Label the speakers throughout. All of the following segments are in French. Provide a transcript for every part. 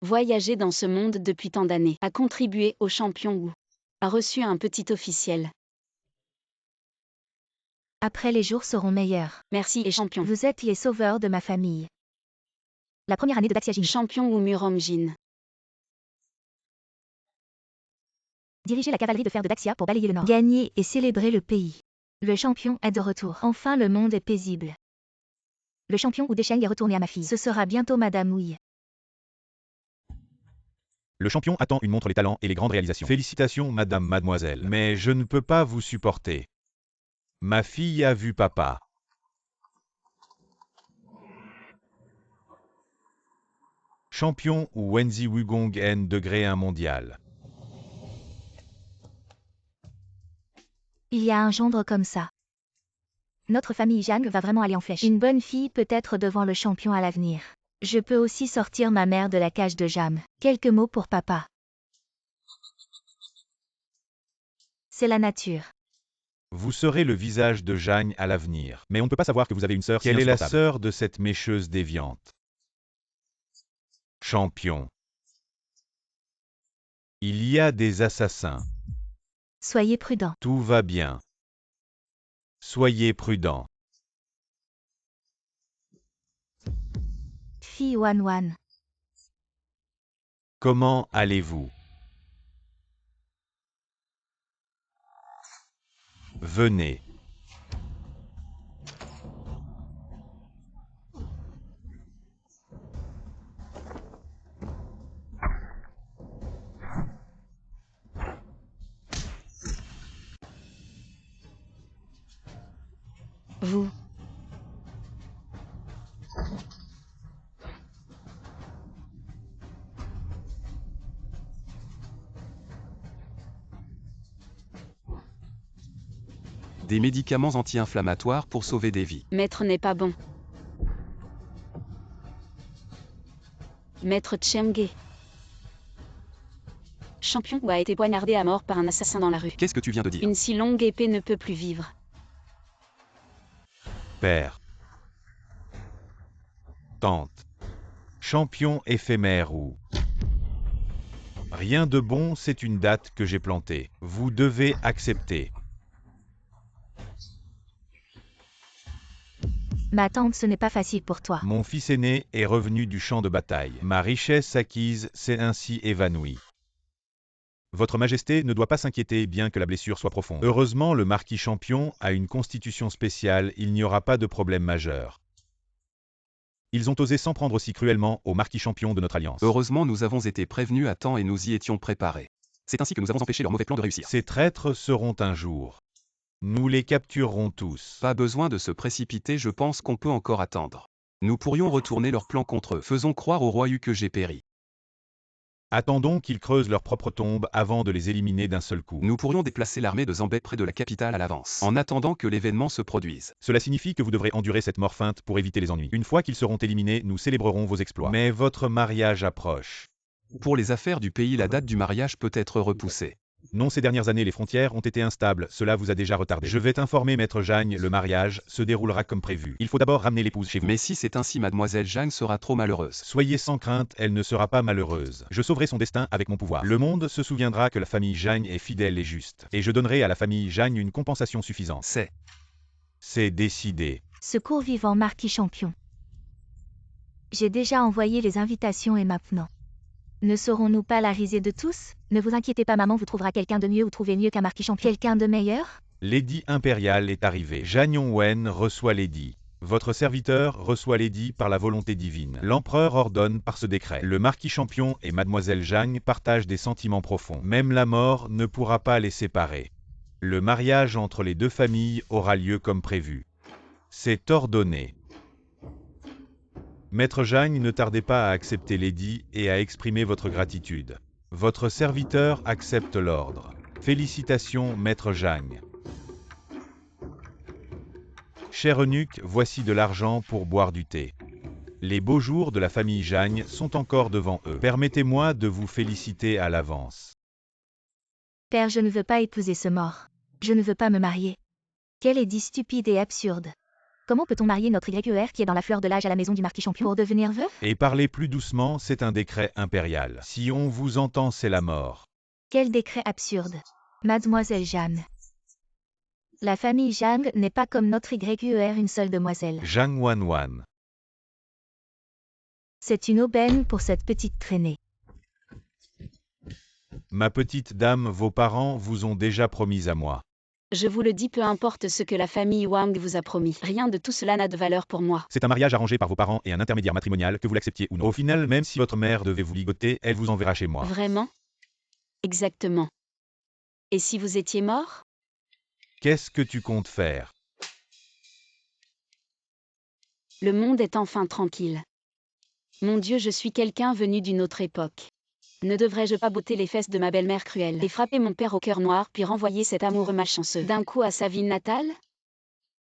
Speaker 1: voyagé dans ce monde depuis tant d'années, a contribué au champion ou a reçu un petit officiel.
Speaker 2: Après les jours seront meilleurs.
Speaker 1: Merci et champion.
Speaker 2: Vous êtes les sauveurs de ma famille. La première année de Daxia Jin.
Speaker 1: Champion ou Murom Jin.
Speaker 2: Dirigez la cavalerie de fer de Daxia pour balayer le nord. Gagner et célébrer le pays. Le champion est de retour. Enfin le monde est paisible. Le champion ou Desheng est retourné à ma fille. Ce sera bientôt Madame Ouille.
Speaker 3: Le champion attend une montre les talents et les grandes réalisations. Félicitations madame, mademoiselle. Mais je ne peux pas vous supporter. Ma fille a vu papa. Champion ou Wenzi Wugong N degré 1 mondial.
Speaker 2: Il y a un gendre comme ça. Notre famille Jeanne va vraiment aller en flèche. Une bonne fille peut être devant le champion à l'avenir. Je peux aussi sortir ma mère de la cage de Jam. Quelques mots pour papa. C'est la nature.
Speaker 3: Vous serez le visage de Jagne à l'avenir. Mais on ne peut pas savoir que vous avez une sœur. Quelle est la sœur de cette mécheuse déviante? Champion. Il y a des assassins.
Speaker 2: Soyez prudent.
Speaker 3: Tout va bien. Soyez prudent.
Speaker 2: Fille Wan.
Speaker 3: Comment allez-vous? Venez.
Speaker 1: Vous.
Speaker 4: Des médicaments anti-inflammatoires pour sauver des vies.
Speaker 1: Maître n'est pas bon. Maître Chemge. Champion ou a été poignardé à mort par un assassin dans la rue.
Speaker 4: Qu'est-ce que tu viens de dire?
Speaker 1: Une si longue épée ne peut plus vivre.
Speaker 3: Père. Tante. Champion éphémère ou... Rien de bon, c'est une date que j'ai plantée. Vous devez accepter.
Speaker 2: Ma tante, ce n'est pas facile pour toi.
Speaker 3: Mon fils aîné est revenu du champ de bataille. Ma richesse acquise s'est ainsi évanouie. Votre Majesté ne doit pas s'inquiéter bien que la blessure soit profonde. Heureusement, le marquis champion a une constitution spéciale, il n'y aura pas de problème majeur. Ils ont osé s'en prendre si cruellement au marquis champion de notre alliance.
Speaker 4: Heureusement, nous avons été prévenus à temps et nous y étions préparés. C'est ainsi que nous avons empêché leur mauvais plan de réussir.
Speaker 3: Ces traîtres seront un jour. Nous les capturerons tous.
Speaker 4: Pas besoin de se précipiter, je pense qu'on peut encore attendre. Nous pourrions retourner leur plan contre eux. Faisons croire au roi Yu que j'ai péri.
Speaker 3: Attendons qu'ils creusent leur propre tombe avant de les éliminer d'un seul coup.
Speaker 4: Nous pourrions déplacer l'armée de Zambet près de la capitale à l'avance, en attendant que l'événement se produise.
Speaker 3: Cela signifie que vous devrez endurer cette mort feinte pour éviter les ennuis. Une fois qu'ils seront éliminés, nous célébrerons vos exploits. Mais votre mariage approche.
Speaker 4: Pour les affaires du pays, la date du mariage peut être repoussée.
Speaker 3: Non, ces dernières années, les frontières ont été instables, cela vous a déjà retardé. Je vais t'informer, maître Jagne, le mariage se déroulera comme prévu. Il faut d'abord ramener l'épouse chez vous.
Speaker 4: Mais si c'est ainsi, mademoiselle Jeanne sera trop malheureuse.
Speaker 3: Soyez sans crainte, elle ne sera pas malheureuse. Je sauverai son destin avec mon pouvoir. Le monde se souviendra que la famille Jagne est fidèle et juste. Et je donnerai à la famille Jagne une compensation suffisante. C'est décidé.
Speaker 2: Secours vivant marquis champion. J'ai déjà envoyé les invitations et maintenant. Ne saurons-nous pas la risée de tous? Ne vous inquiétez pas, maman vous trouvera quelqu'un de mieux ou trouvez mieux qu'un marquis champion. Quelqu'un de meilleur?
Speaker 3: Lady impériale est arrivée. Jagnon Wen reçoit Lady. Votre serviteur reçoit Lady par la volonté divine. L'empereur ordonne par ce décret. Le marquis champion et mademoiselle Jagne partagent des sentiments profonds. Même la mort ne pourra pas les séparer. Le mariage entre les deux familles aura lieu comme prévu. C'est ordonné. Maître Jagne, ne tardez pas à accepter Lady et à exprimer votre gratitude. Votre serviteur accepte l'ordre. Félicitations, Maître Jagne. Cher eunuque, voici de l'argent pour boire du thé. Les beaux jours de la famille Jagne sont encore devant eux. Permettez-moi de vous féliciter à l'avance.
Speaker 2: Père, je ne veux pas épouser ce mort. Je ne veux pas me marier. Quelle idée stupide et absurde. Comment peut-on marier notre YER qui est dans la fleur de l'âge à la maison du marquis champion pour devenir veuf?
Speaker 3: Et parlez plus doucement, c'est un décret impérial. Si on vous entend, c'est la mort.
Speaker 2: Quel décret absurde. Mademoiselle Jeanne. La famille Zhang n'est pas comme notre YER une seule demoiselle.
Speaker 3: Zhang Wanwan.
Speaker 2: C'est une aubaine pour cette petite traînée.
Speaker 3: Ma petite dame, vos parents vous ont déjà promis à moi.
Speaker 1: Je vous le dis, peu importe ce que la famille Wang vous a promis, rien de tout cela n'a de valeur pour moi.
Speaker 3: C'est un mariage arrangé par vos parents et un intermédiaire matrimonial, que vous l'acceptiez ou non. Au final, même si votre mère devait vous ligoter, elle vous enverra chez moi.
Speaker 1: Vraiment? Exactement. Et si vous étiez mort?
Speaker 3: Qu'est-ce que tu comptes faire?
Speaker 1: Le monde est enfin tranquille. Mon Dieu, je suis quelqu'un venu d'une autre époque. Ne devrais-je pas botter les fesses de ma belle-mère cruelle et frapper mon père au cœur noir puis renvoyer cet amoureux malchanceux d'un coup à sa ville natale?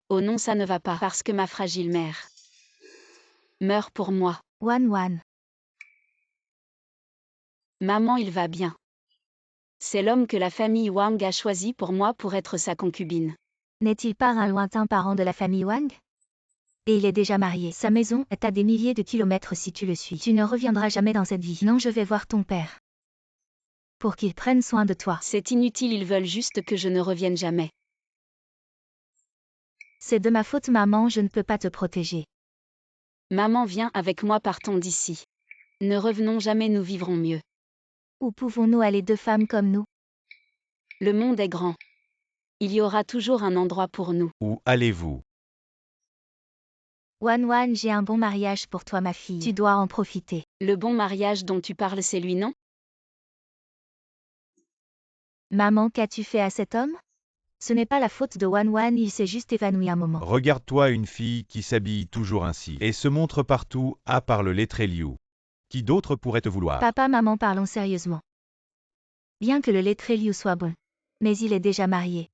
Speaker 1: Oh non, ça ne va pas, parce que ma fragile mère meurt pour moi.
Speaker 2: Wanwan.
Speaker 1: Maman, il va bien. C'est l'homme que la famille Wang a choisi pour moi pour être sa concubine.
Speaker 2: N'est-il pas un lointain parent de la famille Wang? Et il est déjà marié. Sa maison est à des milliers de kilomètres si tu le suis. Tu ne reviendras jamais dans cette vie. Non, je vais voir ton père. Pour qu'il prenne soin de toi.
Speaker 1: C'est inutile, ils veulent juste que je ne revienne jamais.
Speaker 2: C'est de ma faute, maman, je ne peux pas te protéger.
Speaker 1: Maman, viens avec moi, partons d'ici. Ne revenons jamais, nous vivrons mieux.
Speaker 2: Où pouvons-nous aller, deux femmes comme nous?
Speaker 1: Le monde est grand. Il y aura toujours un endroit pour nous.
Speaker 3: Où allez-vous?
Speaker 2: Wanwan, j'ai un bon mariage pour toi, ma fille. Tu dois en profiter.
Speaker 1: Le bon mariage dont tu parles, c'est lui, non?
Speaker 2: Maman, qu'as-tu fait à cet homme? Ce n'est pas la faute de Wanwan, il s'est juste évanoui un moment.
Speaker 3: Regarde-toi une fille qui s'habille toujours ainsi et se montre partout, à part le lettré Liu. Qui d'autre pourrait te vouloir?
Speaker 2: Papa, maman, parlons sérieusement. Bien que le lettré Liu soit bon, mais il est déjà marié.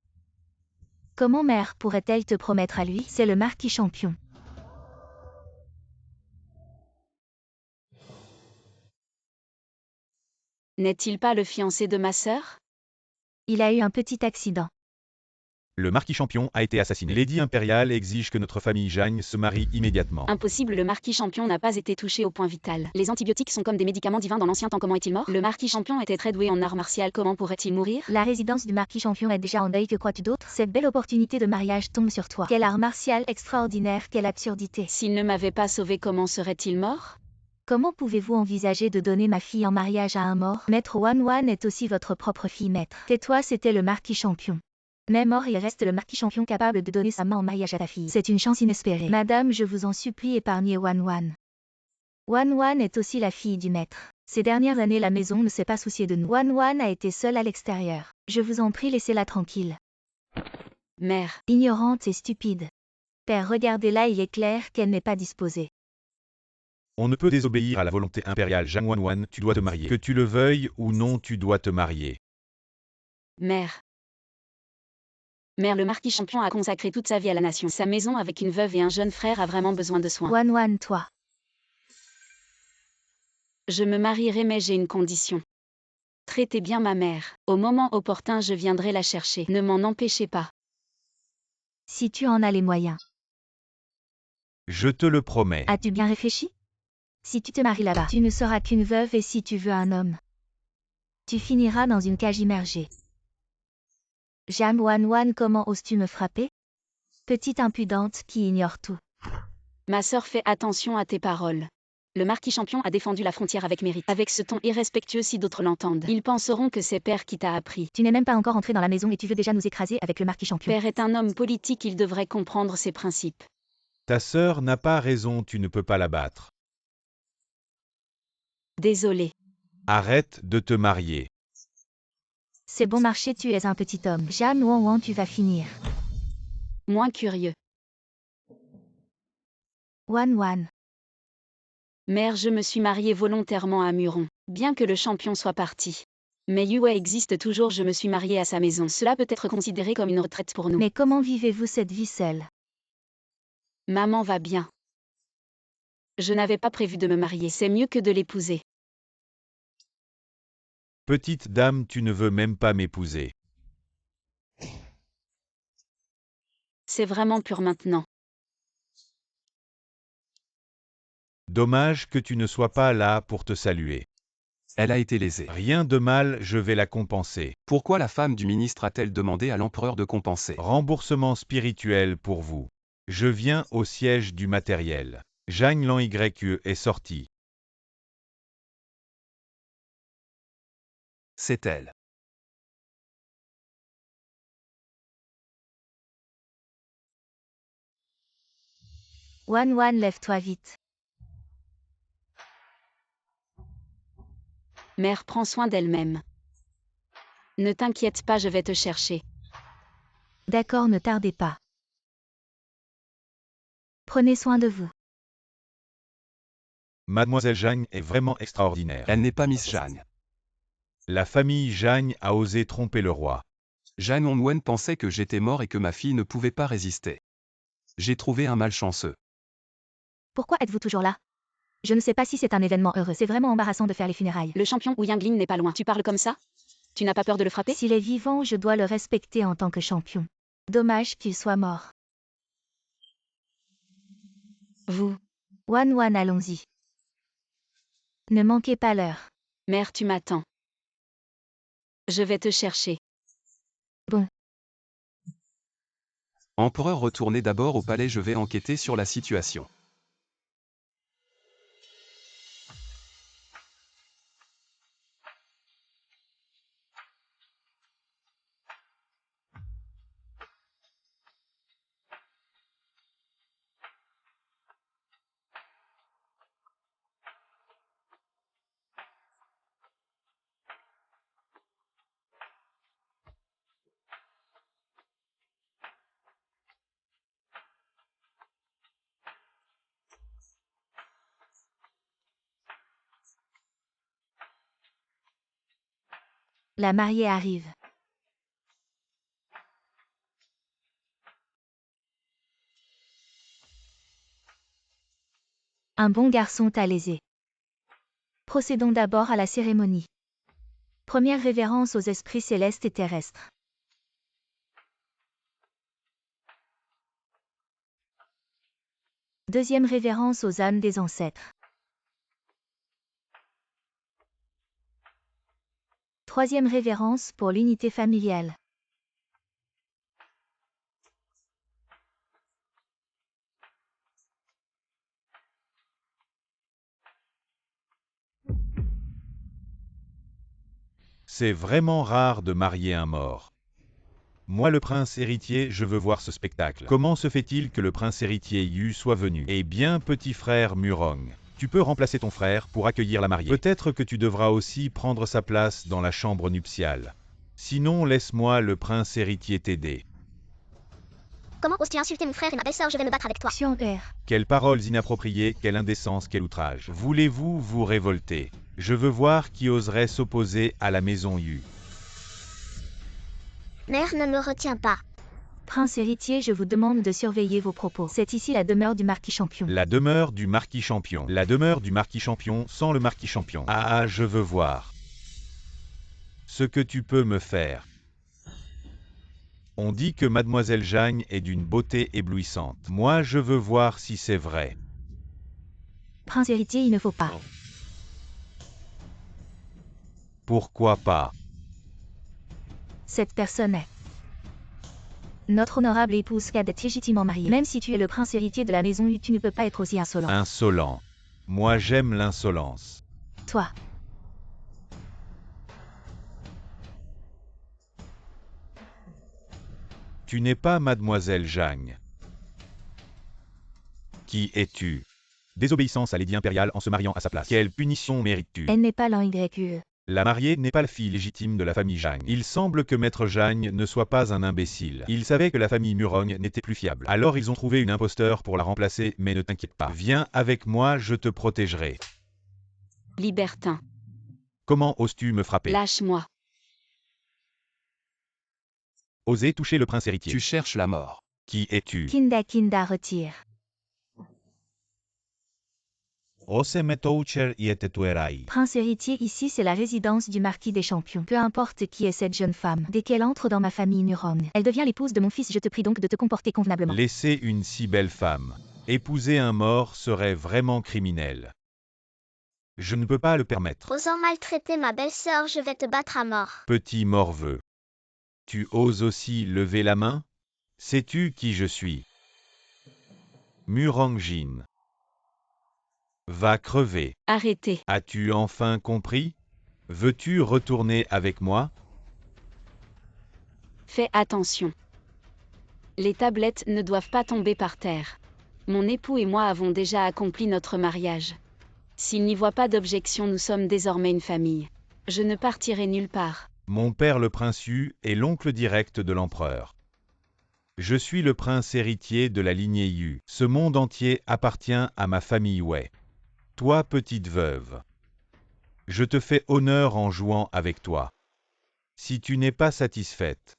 Speaker 2: Comment mère pourrait-elle te promettre à lui? C'est le marquis champion.
Speaker 1: N'est-il pas le fiancé de ma sœur?
Speaker 2: Il a eu un petit accident.
Speaker 3: Le marquis champion a été assassiné. L'édit impérial exige que notre famille Zhang se marie immédiatement.
Speaker 1: Impossible, le marquis champion n'a pas été touché au point vital. Les antibiotiques sont comme des médicaments divins dans l'ancien temps. Comment est-il mort? Le marquis champion était très doué en art martial. Comment pourrait-il mourir?
Speaker 2: La résidence du marquis champion est déjà en deuil. Que crois-tu d'autre? Cette belle opportunité de mariage tombe sur toi. Quel art martial extraordinaire, quelle absurdité.
Speaker 1: S'il ne m'avait pas sauvé, comment serait-il mort?
Speaker 2: Comment pouvez-vous envisager de donner ma fille en mariage à un mort? Maître Wanwan est aussi votre propre fille, maître. Tais-toi, c'était le marquis champion. Mais mort, il reste le marquis champion capable de donner sa main en mariage à ta fille. C'est une chance inespérée. Madame, je vous en supplie, épargnez Wanwan. Wanwan est aussi la fille du maître. Ces dernières années, la maison ne s'est pas souciée de nous. Wanwan a été seule à l'extérieur. Je vous en prie, laissez-la tranquille.
Speaker 1: Mère.
Speaker 2: Ignorante et stupide. Père, regardez-la, il est clair qu'elle n'est pas disposée.
Speaker 3: On ne peut désobéir à la volonté impériale. Zhang Wanwan, tu dois te marier. Que tu le veuilles ou non, tu dois te marier.
Speaker 1: Mère. Mère, le marquis champion a consacré toute sa vie à la nation. Sa maison avec une veuve et un jeune frère a vraiment besoin de soins.
Speaker 2: Wanwan, toi.
Speaker 1: Je me marierai, mais j'ai une condition. Traitez bien ma mère. Au moment opportun, je viendrai la chercher. Ne m'en empêchez pas.
Speaker 2: Si tu en as les moyens.
Speaker 3: Je te le promets.
Speaker 2: As-tu bien réfléchi? Si tu te maries là-bas, tu ne seras qu'une veuve, et si tu veux un homme, tu finiras dans une cage immergée. Jam Wanwan, comment oses-tu me frapper? Petite impudente qui ignore tout.
Speaker 1: Ma sœur, fais attention à tes paroles. Le marquis champion a défendu la frontière avec mérite. Avec ce ton irrespectueux, si d'autres l'entendent, ils penseront que c'est Père qui t'a appris.
Speaker 2: Tu n'es même pas encore entré dans la maison et tu veux déjà nous écraser avec le marquis champion.
Speaker 1: Père est un homme politique, il devrait comprendre ses principes.
Speaker 3: Ta sœur n'a pas raison, tu ne peux pas la battre.
Speaker 1: Désolé.
Speaker 3: Arrête de te marier.
Speaker 2: C'est bon marché, tu es un petit homme. Jam Wanwan, tu vas finir.
Speaker 1: Moins curieux.
Speaker 2: Wanwan.
Speaker 1: Mère, je me suis mariée volontairement à Muron, bien que le champion soit parti. Mais Yue existe toujours, je me suis mariée à sa maison. Cela peut être considéré comme une retraite pour nous.
Speaker 2: Mais comment vivez-vous cette vie seule?
Speaker 1: Maman va bien. Je n'avais pas prévu de me marier, c'est mieux que de l'épouser.
Speaker 3: Petite dame, tu ne veux même pas m'épouser.
Speaker 1: C'est vraiment pur maintenant.
Speaker 3: Dommage que tu ne sois pas là pour te saluer.
Speaker 4: Elle a été lésée.
Speaker 3: Rien de mal, je vais la compenser.
Speaker 4: Pourquoi la femme du ministre a-t-elle demandé à l'empereur de compenser?
Speaker 3: Remboursement spirituel pour vous. Je viens au siège du matériel. Jeanne Langue est sortie.
Speaker 4: C'est elle.
Speaker 2: Wan, lève-toi vite.
Speaker 1: Mère prend soin d'elle-même. Ne t'inquiète pas, je vais te chercher.
Speaker 2: D'accord, ne tardez pas. Prenez soin de vous.
Speaker 3: Mademoiselle Jeanne est vraiment extraordinaire.
Speaker 4: Elle n'est pas Miss Jeanne.
Speaker 3: La famille Jeanne a osé tromper le roi.
Speaker 4: Jeanne Onwen pensait que j'étais mort et que ma fille ne pouvait pas résister. J'ai trouvé un malchanceux.
Speaker 2: Pourquoi êtes-vous toujours là? Je ne sais pas si c'est un événement heureux. C'est vraiment embarrassant de faire les funérailles.
Speaker 1: Le champion Wu Yangling n'est pas loin. Tu parles comme ça? Tu n'as pas peur de le frapper?
Speaker 2: S'il est vivant, je dois le respecter en tant que champion. Dommage qu'il soit mort.
Speaker 1: Vous.
Speaker 2: Wan, allons-y. Ne manquez pas l'heure.
Speaker 1: Mère, tu m'attends. Je vais te chercher.
Speaker 2: Bon.
Speaker 4: Empereur, retournez d'abord au palais, je vais enquêter sur la situation.
Speaker 2: La mariée arrive. Un bon garçon t'a lésé. Procédons d'abord à la cérémonie. Première révérence aux esprits célestes et terrestres. Deuxième révérence aux âmes des ancêtres. Troisième révérence pour l'unité familiale.
Speaker 3: C'est vraiment rare de marier un mort. Moi le prince héritier, je veux voir ce spectacle. Comment se fait-il que le prince héritier Yu soit venu? Eh bien, petit frère Murong, tu peux remplacer ton frère pour accueillir la mariée. Peut-être que tu devras aussi prendre sa place dans la chambre nuptiale. Sinon, laisse-moi le prince héritier t'aider.
Speaker 5: Comment oses-tu insulter mon frère et ma belle-sœur? Je vais me battre avec toi.
Speaker 2: Je suis en guerre.
Speaker 3: Quelles paroles inappropriées, quelle indécence, quel outrage. Voulez-vous vous révolter? Je veux voir qui oserait s'opposer à la maison Yu.
Speaker 5: Mère, ne me retiens pas.
Speaker 2: Prince héritier, je vous demande de surveiller vos propos. C'est ici la demeure du marquis champion.
Speaker 3: La demeure du marquis champion. La demeure du marquis champion sans le marquis champion. Ah, je veux voir ce que tu peux me faire. On dit que mademoiselle Jeanne est d'une beauté éblouissante. Moi, je veux voir si c'est vrai.
Speaker 2: Prince héritier, il ne faut pas.
Speaker 3: Pourquoi pas?
Speaker 2: Cette personne est notre honorable épouse cadette légitimement mariée. Même si tu es le prince héritier de la maison Yu, tu ne peux pas être aussi insolent.
Speaker 3: Insolent. Moi, j'aime l'insolence.
Speaker 2: Toi.
Speaker 3: Tu n'es pas mademoiselle Jeanne. Qui es-tu? Désobéissance à l'édit impérial en se mariant à sa place. Quelle punition mérites-tu?
Speaker 2: Elle n'est pas l'YE.
Speaker 3: La mariée n'est pas la fille légitime de la famille Jeanne. Il semble que maître Jeanne ne soit pas un imbécile. Il savait que la famille Murong n'était plus fiable. Alors ils ont trouvé une imposteur pour la remplacer, mais ne t'inquiète pas. Viens avec moi, je te protégerai.
Speaker 1: Libertin.
Speaker 3: Comment oses-tu me frapper?
Speaker 1: Lâche-moi.
Speaker 3: Oser toucher le prince héritier.
Speaker 4: Tu cherches la mort.
Speaker 3: Qui es-tu?
Speaker 2: Kinda, retire. Prince héritier, ici c'est la résidence du marquis des champions. Peu importe qui est cette jeune femme, dès qu'elle entre dans ma famille Murong, elle devient l'épouse de mon fils. Je te prie donc de te comporter convenablement.
Speaker 3: Laisser une si belle femme Épouser un mort serait vraiment criminel. Je ne peux pas le permettre.
Speaker 5: Osant maltraiter ma belle-sœur, je vais te battre à mort.
Speaker 3: Petit morveux. Tu oses aussi lever la main? Sais-tu qui je suis? Murangjin. Va crever.
Speaker 1: Arrêtez.
Speaker 3: As-tu enfin compris? Veux-tu retourner avec moi?
Speaker 1: Fais attention. Les tablettes ne doivent pas tomber par terre. Mon époux et moi avons déjà accompli notre mariage. S'il n'y voit pas d'objection, nous sommes désormais une famille. Je ne partirai nulle part.
Speaker 3: Mon père le prince Yu est l'oncle direct de l'empereur. Je suis le prince héritier de la lignée Yu. Ce monde entier appartient à ma famille Wei. Toi, petite veuve. Je te fais honneur en jouant avec toi. Si tu n'es pas satisfaite,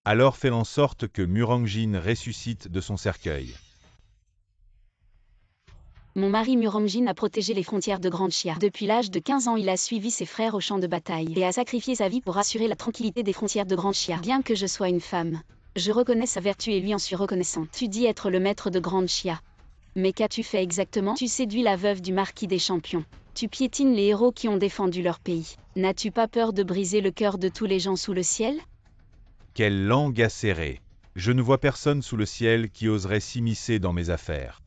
Speaker 3: alors fais en sorte que Murangjin ressuscite de son cercueil.
Speaker 1: Mon mari Murangjin a protégé les frontières de Grand Chia. Depuis l'âge de 15 ans, il a suivi ses frères au champ de bataille et a sacrifié sa vie pour assurer la tranquillité des frontières de Grand Chia. Bien que je sois une femme, je reconnais sa vertu et lui en suis reconnaissante. Tu dis être le maître de Grand Chia. Mais qu'as-tu fait exactement? Tu séduis la veuve du marquis des champions. Tu piétines les héros qui ont défendu leur pays. N'as-tu pas peur de briser le cœur de tous les gens sous le ciel?
Speaker 3: Quelle langue acérée! Je ne vois personne sous le ciel qui oserait s'immiscer dans mes affaires.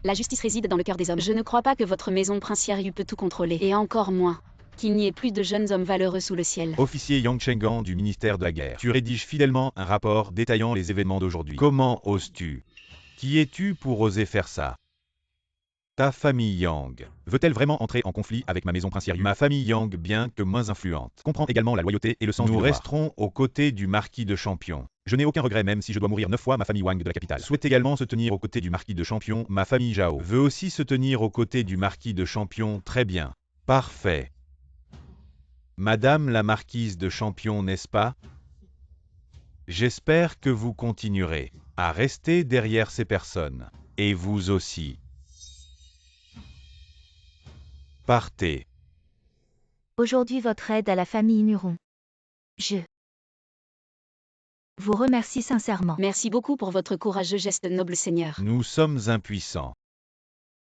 Speaker 1: La justice réside dans le cœur des hommes. Je ne crois pas que votre maison princière Yu peut tout contrôler. Et encore moins qu'il n'y ait plus de jeunes hommes valeureux sous le ciel.
Speaker 3: Officier Yang Chenggang du ministère de la Guerre, tu rédiges fidèlement un rapport détaillant les événements d'aujourd'hui. Comment oses-tu? Qui es-tu pour oser faire ça? Ta famille Yang veut-elle vraiment entrer en conflit avec ma maison princière Yu? Ma famille Yang, bien que moins influente, comprend également la loyauté et le sens du devoir. Nous resterons aux côtés du marquis de Champion. Je n'ai aucun regret même si je dois mourir 9 fois. Ma famille Wang de la capitale souhaite également se tenir aux côtés du marquis de Champion. Ma famille Zhao veut aussi se tenir aux côtés du marquis de Champion. Très bien. Parfait. Madame la marquise de Champion, n'est-ce pas? J'espère que vous continuerez à rester derrière ces personnes. Et vous aussi. Partez.
Speaker 2: Aujourd'hui votre aide à la famille Muron. Je vous remercie sincèrement.
Speaker 1: Merci beaucoup pour votre courageux geste, noble seigneur.
Speaker 3: Nous sommes impuissants.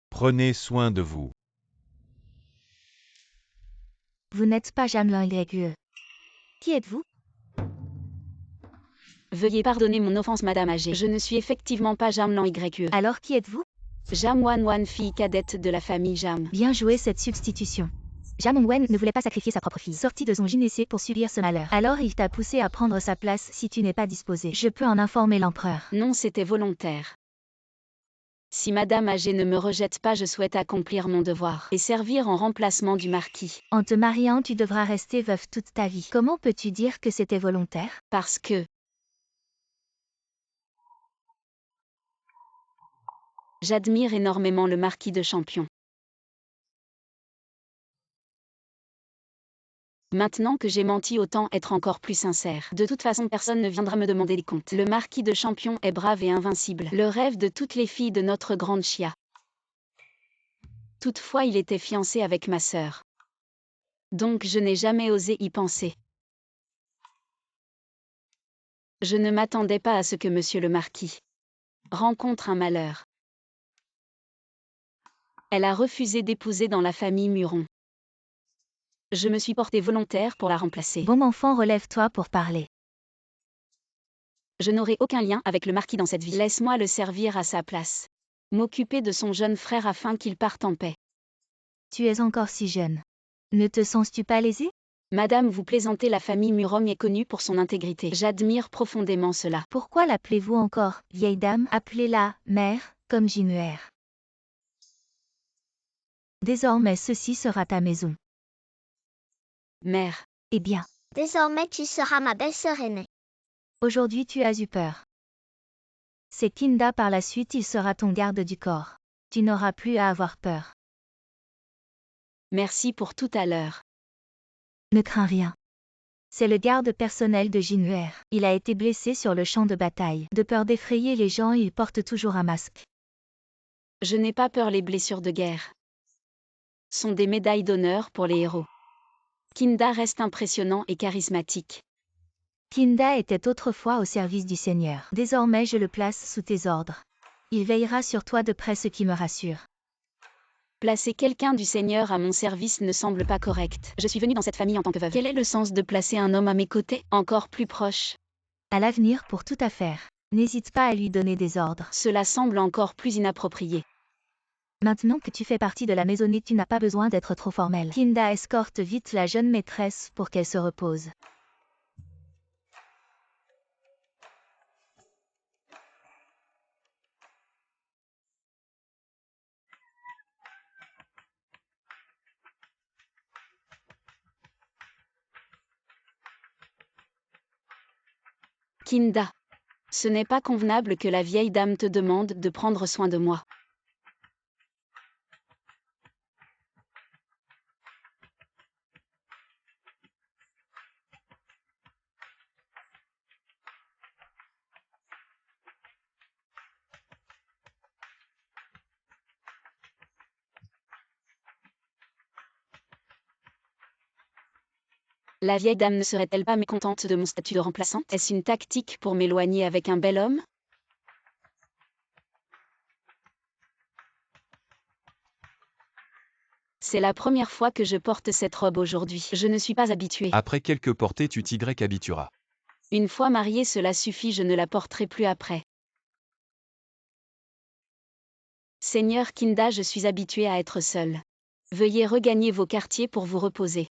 Speaker 3: Prenez soin de vous.
Speaker 2: Vous n'êtes pas Jamelin YE. Qui êtes-vous?
Speaker 1: Veuillez pardonner mon offense, Madame âgée. Je ne suis effectivement pas Jamelin YE.
Speaker 2: Alors qui êtes-vous?
Speaker 1: Jam Wan, fille cadette de la famille Jam.
Speaker 2: Bien joué cette substitution. Jam Wen ne voulait pas sacrifier sa propre fille, sortie de son gynécée pour subir ce malheur. Alors il t'a poussé à prendre sa place si tu n'es pas disposé. Je peux en informer l'empereur.
Speaker 1: Non, c'était volontaire. Si Madame âgée ne me rejette pas, je souhaite accomplir mon devoir et servir en remplacement du marquis.
Speaker 2: En te mariant, tu devras rester veuve toute ta vie. Comment peux-tu dire que c'était volontaire?
Speaker 1: Parce que j'admire énormément le marquis de Champion. Maintenant que j'ai menti, autant être encore plus sincère. De toute façon, personne ne viendra me demander des comptes. Le marquis de Champion est brave et invincible. Le rêve de toutes les filles de notre grande Chia. Toutefois, il était fiancé avec ma sœur. Donc je n'ai jamais osé y penser. Je ne m'attendais pas à ce que monsieur le marquis rencontre un malheur. Elle a refusé d'épouser dans la famille Muron. Je me suis portée volontaire pour la remplacer.
Speaker 2: Bon enfant, relève-toi pour parler.
Speaker 1: Je n'aurai aucun lien avec le marquis dans cette vie. Laisse-moi le servir à sa place. M'occuper de son jeune frère afin qu'il parte en paix.
Speaker 2: Tu es encore si jeune. Ne te sens-tu pas lésé?
Speaker 1: Madame, vous plaisantez, la famille Murom est connue pour son intégrité. J'admire profondément cela.
Speaker 2: Pourquoi l'appelez-vous encore, vieille dame? Appelez-la mère, comme Jinuer. Désormais ceci sera ta maison.
Speaker 1: Mère.
Speaker 2: Eh bien.
Speaker 5: Désormais tu seras ma belle-sœur aînée.
Speaker 2: Aujourd'hui tu as eu peur. C'est Kinda, par la suite il sera ton garde du corps. Tu n'auras plus à avoir peur.
Speaker 1: Merci pour tout à l'heure.
Speaker 2: Ne crains rien. C'est le garde personnel de Jinuer. Il a été blessé sur le champ de bataille. De peur d'effrayer les gens, il porte toujours un masque.
Speaker 1: Je n'ai pas peur, les blessures de guerre sont des médailles d'honneur pour les héros. Kinda reste impressionnant et charismatique.
Speaker 2: Kinda était autrefois au service du Seigneur. Désormais je le place sous tes ordres. Il veillera sur toi de près, ce qui me rassure.
Speaker 1: Placer quelqu'un du Seigneur à mon service ne semble pas correct. Je suis venue dans cette famille en tant que veuve. Quel est le sens de placer un homme à mes côtés, encore plus proche?
Speaker 2: À l'avenir, pour toute affaire, n'hésite pas à lui donner des ordres.
Speaker 1: Cela semble encore plus inapproprié.
Speaker 2: Maintenant que tu fais partie de la maisonnée, tu n'as pas besoin d'être trop formel. Kinda escorte vite la jeune maîtresse pour qu'elle se repose.
Speaker 1: Kinda. Ce n'est pas convenable que la vieille dame te demande de prendre soin de moi. La vieille dame ne serait-elle pas mécontente de mon statut de remplaçante? Est-ce une tactique pour m'éloigner avec un bel homme? C'est la première fois que je porte cette robe aujourd'hui. Je ne suis pas habituée.
Speaker 4: Après quelques portées, tu t'y habitueras.
Speaker 1: Une fois mariée, cela suffit, je ne la porterai plus après. Seigneur Kinda, je suis habituée à être seule. Veuillez regagner vos quartiers pour vous reposer.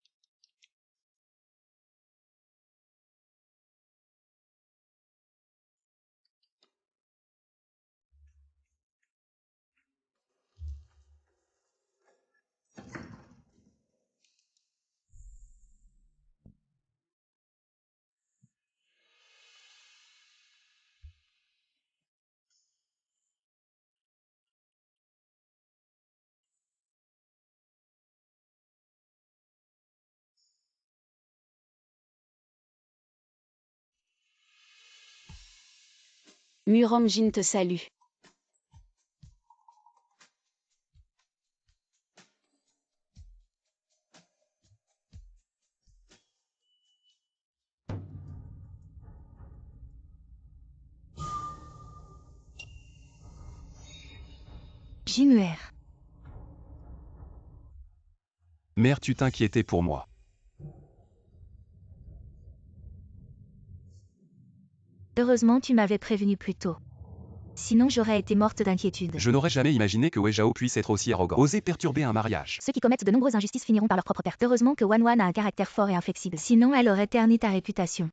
Speaker 1: Muromjin te salue.
Speaker 2: Jimuer.
Speaker 4: Mère, tu t'inquiétais pour moi.
Speaker 2: Heureusement, tu m'avais prévenu plus tôt. Sinon, j'aurais été morte d'inquiétude.
Speaker 4: Je n'aurais jamais imaginé que Wei Zhao puisse être aussi arrogant. Oser perturber un mariage.
Speaker 2: Ceux qui commettent de nombreuses injustices finiront par leur propre perte. Heureusement que Wan Wan a un caractère fort et inflexible. Sinon, elle aurait terni ta réputation.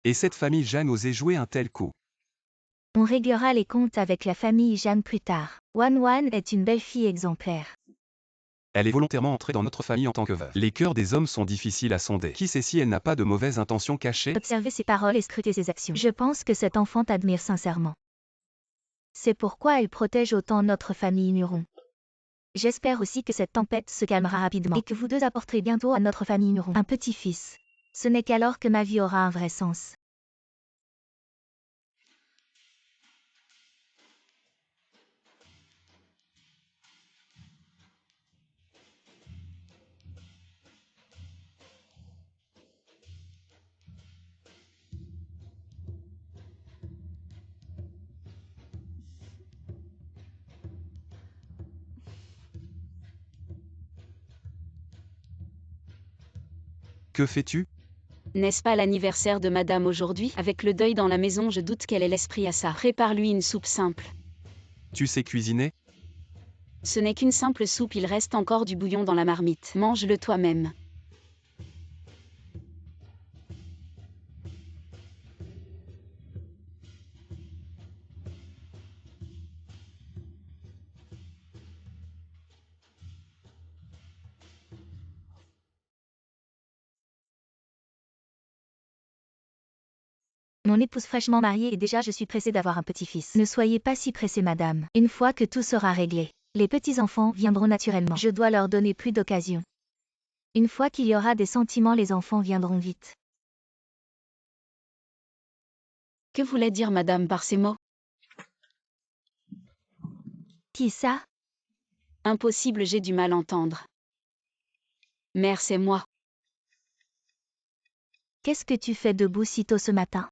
Speaker 4: Et cette famille Jeanne osait jouer un tel coup.
Speaker 2: On réglera les comptes avec la famille Jeanne plus tard. Wan Wan est une belle fille exemplaire.
Speaker 4: Elle est volontairement entrée dans notre famille en tant que veuve. Les cœurs des hommes sont difficiles à sonder. Qui sait si elle n'a pas de mauvaises intentions cachées?
Speaker 2: Observer ses paroles et scruter ses actions. Je pense que cet enfant t'admire sincèrement. C'est pourquoi elle protège autant notre famille Muron. J'espère aussi que cette tempête se calmera rapidement et que vous deux apporterez bientôt à notre famille Muron un petit-fils. Ce n'est qu'alors que ma vie aura un vrai sens.
Speaker 4: Que fais-tu?
Speaker 1: N'est-ce pas l'anniversaire de madame aujourd'hui? Avec le deuil dans la maison, je doute qu'elle ait l'esprit à ça. Prépare-lui une soupe simple.
Speaker 4: Tu sais cuisiner?
Speaker 1: Ce n'est qu'une simple soupe, il reste encore du bouillon dans la marmite. Mange-le toi-même.
Speaker 2: Mon épouse fraîchement mariée et déjà je suis pressée d'avoir un petit-fils. Ne soyez pas si pressée, madame. Une fois que tout sera réglé, les petits-enfants viendront naturellement. Je dois leur donner plus d'occasions. Une fois qu'il y aura des sentiments, les enfants viendront vite.
Speaker 1: Que voulait dire madame par ces mots?
Speaker 2: Qui ça?
Speaker 1: Impossible, j'ai du mal à entendre. Mère, c'est moi.
Speaker 2: Qu'est-ce que tu fais debout si tôt ce matin?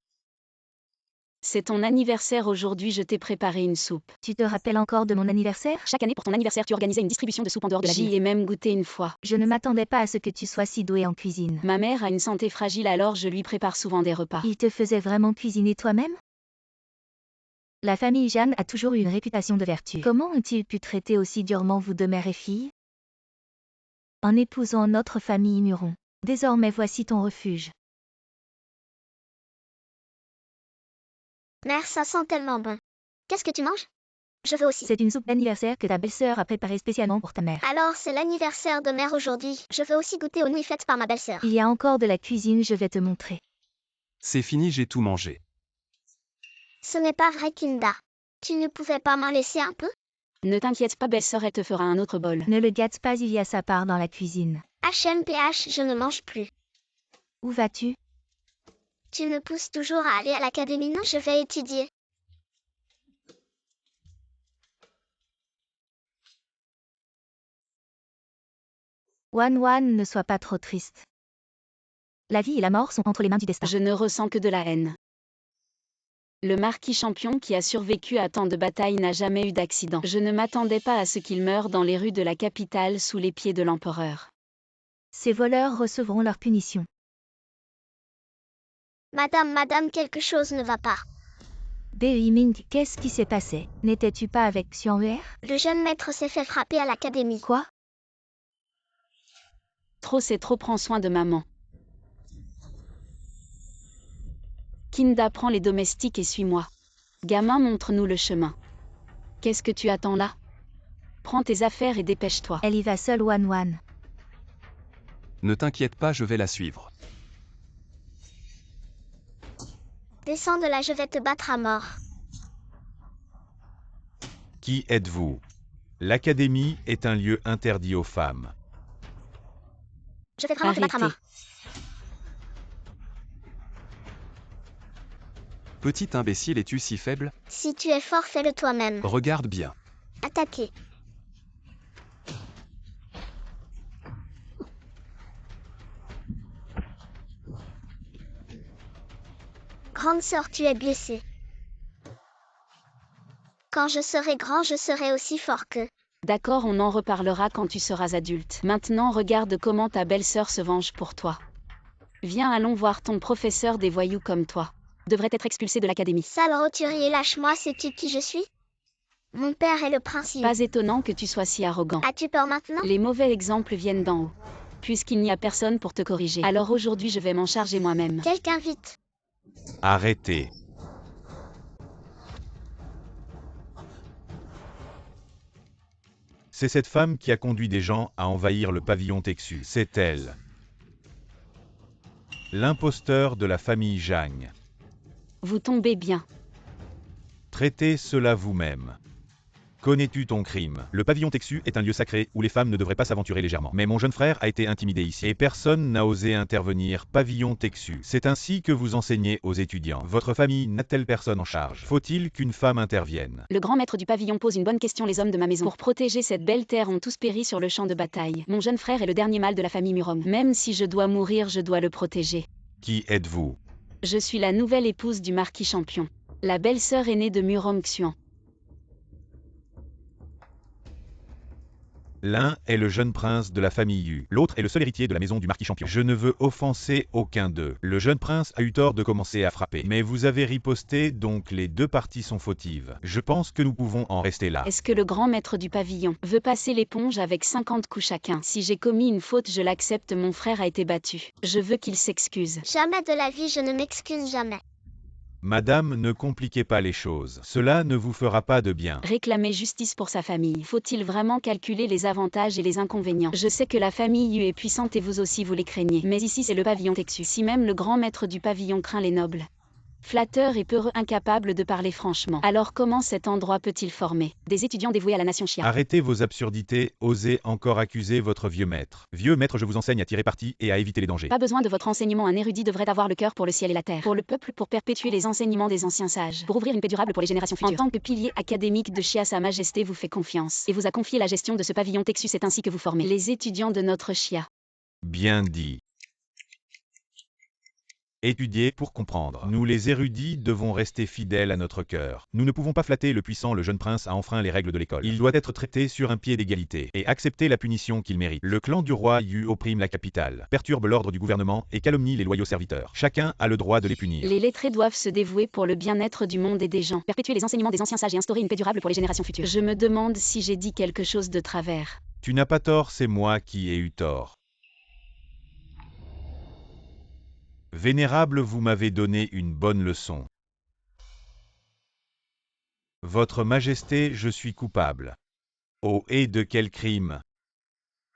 Speaker 1: C'est ton anniversaire aujourd'hui, je t'ai préparé une soupe.
Speaker 2: Tu te rappelles encore de mon anniversaire?
Speaker 1: Chaque année pour ton anniversaire, tu organisais une distribution de soupe en dehors de la ville. J'y ai même goûté une fois.
Speaker 2: Je ne m'attendais pas à ce que tu sois si doué en cuisine.
Speaker 1: Ma mère a une santé fragile, alors je lui prépare souvent des repas.
Speaker 2: Il te faisait vraiment cuisiner toi-même? La famille Jeanne a toujours eu une réputation de vertu. Comment ont-ils pu traiter aussi durement vous deux mère et fille? En épousant notre famille Muron. Désormais voici ton refuge.
Speaker 5: Mère, ça sent tellement bon. Qu'est-ce que tu manges? Je veux aussi.
Speaker 2: C'est une soupe d'anniversaire que ta belle-sœur a préparée spécialement pour ta mère.
Speaker 5: Alors, c'est l'anniversaire de mère aujourd'hui. Je veux aussi goûter aux nouilles faites par ma belle-sœur.
Speaker 2: Il y a encore de la cuisine, je vais te montrer.
Speaker 4: C'est fini, j'ai tout mangé.
Speaker 5: Ce n'est pas vrai, Kinda. Tu ne pouvais pas m'en laisser un peu?
Speaker 1: Ne t'inquiète pas, belle-sœur, elle te fera un autre bol.
Speaker 2: Ne le gâte pas, il y a sa part dans la cuisine.
Speaker 5: HMPH, je ne mange plus.
Speaker 2: Où vas-tu?
Speaker 5: Tu me pousses toujours à aller à l'académie, non? Je vais étudier.
Speaker 2: Wan, ne sois pas trop triste. La vie et la mort sont entre les mains du destin.
Speaker 1: Je ne ressens que de la haine. Le marquis champion qui a survécu à tant de batailles n'a jamais eu d'accident. Je ne m'attendais pas à ce qu'il meure dans les rues de la capitale sous les pieds de l'empereur.
Speaker 2: Ces voleurs recevront leur punition.
Speaker 5: Madame, quelque chose ne va pas.
Speaker 2: Ming, qu'est-ce qui s'est passé? N'étais-tu pas avec Xianhuer?
Speaker 5: Le jeune maître s'est fait frapper à l'académie.
Speaker 2: Quoi?
Speaker 1: Trop c'est trop, prends soin de maman. Kinda, prends les domestiques et suis-moi. Gamin, montre-nous le chemin. Qu'est-ce que tu attends là? Prends tes affaires et dépêche-toi.
Speaker 2: Elle y va seule, Wan.
Speaker 4: Ne t'inquiète pas, je vais la suivre.
Speaker 5: Descends de là, je vais te battre à mort.
Speaker 3: Qui êtes-vous? L'académie est un lieu interdit aux femmes.
Speaker 5: Je vais vraiment te battre à mort.
Speaker 4: Petit imbécile, es-tu si faible?
Speaker 5: Si tu es fort, fais-le toi-même.
Speaker 4: Regarde bien.
Speaker 5: Attaquez. Grande sœur, tu es blessée. Quand je serai grand, je serai aussi fort que...
Speaker 1: D'accord, on en reparlera quand tu seras adulte. Maintenant, regarde comment ta belle-sœur se venge pour toi. Viens, allons voir ton professeur des voyous comme toi. Devrait être expulsé de l'académie.
Speaker 5: Sale roturier, lâche-moi, sais-tu qui je suis? Mon père est le prince Yu.
Speaker 1: Pas étonnant que tu sois si arrogant.
Speaker 5: As-tu peur maintenant?
Speaker 1: Les mauvais exemples viennent d'en haut. Puisqu'il n'y a personne pour te corriger. Alors aujourd'hui, je vais m'en charger moi-même.
Speaker 5: Quelqu'un vite.
Speaker 3: Arrêtez. C'est cette femme qui a conduit des gens à envahir le pavillon Texu. C'est elle. L'imposteur de la famille Zhang.
Speaker 1: Vous tombez bien.
Speaker 3: Traitez cela vous-même. Connais-tu ton crime? Le pavillon Texu est un lieu sacré où les femmes ne devraient pas s'aventurer légèrement. Mais mon jeune frère a été intimidé ici et personne n'a osé intervenir. Pavillon Texu. C'est ainsi que vous enseignez aux étudiants. Votre famille n'a-t-elle personne en charge? Faut-il qu'une femme intervienne?
Speaker 1: Le grand maître du pavillon pose une bonne question. Les hommes de ma maison, pour protéger cette belle terre, ont tous péri sur le champ de bataille. Mon jeune frère est le dernier mâle de la famille Murom. Même si je dois mourir, je dois le protéger.
Speaker 3: Qui êtes-vous?
Speaker 1: Je suis la nouvelle épouse du marquis champion. La belle-sœur aînée de Murom Xuan.
Speaker 3: L'un est le jeune prince de la famille Yu, l'autre est le seul héritier de la maison du marquis champion. Je ne veux offenser aucun d'eux. Le jeune prince a eu tort de commencer à frapper. Mais vous avez riposté, donc les deux parties sont fautives. Je pense que nous pouvons en rester là.
Speaker 1: Est-ce que le grand maître du pavillon veut passer l'éponge avec 50 coups chacun? Si j'ai commis une faute, je l'accepte, mon frère a été battu. Je veux qu'il s'excuse.
Speaker 5: Jamais de la vie, je ne m'excuse jamais.
Speaker 3: Madame, ne compliquez pas les choses. Cela ne vous fera pas de bien.
Speaker 1: Réclamer justice pour sa famille. Faut-il vraiment calculer les avantages et les inconvénients? Je sais que la famille Yu est puissante et vous aussi vous les craignez. Mais ici c'est le pavillon Texu. Si même le grand maître du pavillon craint les nobles. Flatteur et peureux, incapable de parler franchement. Alors comment cet endroit peut-il former des étudiants dévoués à la nation Xia?
Speaker 3: Arrêtez vos absurdités, osez encore accuser votre vieux maître. Vieux maître, je vous enseigne à tirer parti et à éviter les dangers.
Speaker 1: Pas besoin de votre enseignement, un érudit devrait avoir le cœur pour le ciel et la terre. Pour le peuple, pour perpétuer les enseignements des anciens sages. Pour ouvrir une paix durable pour les générations futures. En tant que pilier académique de Xia, Sa Majesté vous fait confiance. Et vous a confié la gestion de ce pavillon Texu, c'est ainsi que vous formez les étudiants de notre Xia.
Speaker 3: Bien dit. Étudier pour comprendre. Nous les érudits devons rester fidèles à notre cœur. Nous ne pouvons pas flatter le puissant. Le jeune prince a enfreint les règles de l'école. Il doit être traité sur un pied d'égalité et accepter la punition qu'il mérite. Le clan du roi Yu opprime la capitale, perturbe l'ordre du gouvernement et calomnie les loyaux serviteurs. Chacun a le droit de les punir.
Speaker 1: Les lettrés doivent se dévouer pour le bien-être du monde et des gens, perpétuer les enseignements des anciens sages et instaurer une paix durable pour les générations futures. Je me demande si j'ai dit quelque chose de travers.
Speaker 3: Tu n'as pas tort, c'est moi qui ai eu tort. Vénérable, vous m'avez donné une bonne leçon. Votre Majesté, je suis coupable. Oh, et de quel crime?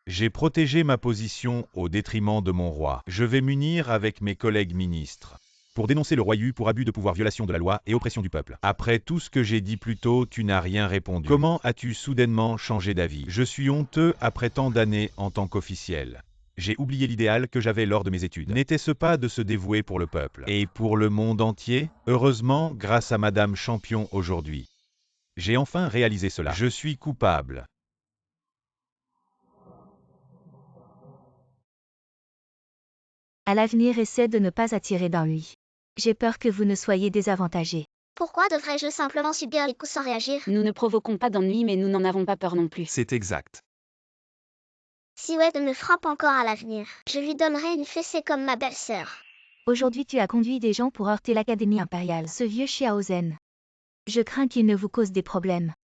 Speaker 3: J'ai protégé ma position au détriment de mon roi. Je vais m'unir avec mes collègues ministres pour dénoncer le roi Yu pour abus de pouvoir, violation de la loi et oppression du peuple. Après tout ce que j'ai dit plus tôt, tu n'as rien répondu. Comment as-tu soudainement changé d'avis? Je suis honteux après tant d'années en tant qu'officiel. J'ai oublié l'idéal que j'avais lors de mes études. N'était-ce pas de se dévouer pour le peuple et pour le monde entier? Heureusement, grâce à Madame Champion aujourd'hui, j'ai enfin réalisé cela. Je suis coupable.
Speaker 2: À l'avenir, essaie de ne pas attirer d'ennui. J'ai peur que vous ne soyez désavantagés.
Speaker 5: Pourquoi devrais-je simplement subir les coups sans réagir?
Speaker 1: Nous ne provoquons pas d'ennui, mais nous n'en avons pas peur non plus.
Speaker 4: C'est exact.
Speaker 5: Si Wade me frappe encore à l'avenir, je lui donnerai une fessée comme ma belle-sœur.
Speaker 2: Aujourd'hui, tu as conduit des gens pour heurter l'Académie impériale. Ce vieux Xiao Zhen. Je crains qu'il ne vous cause des problèmes.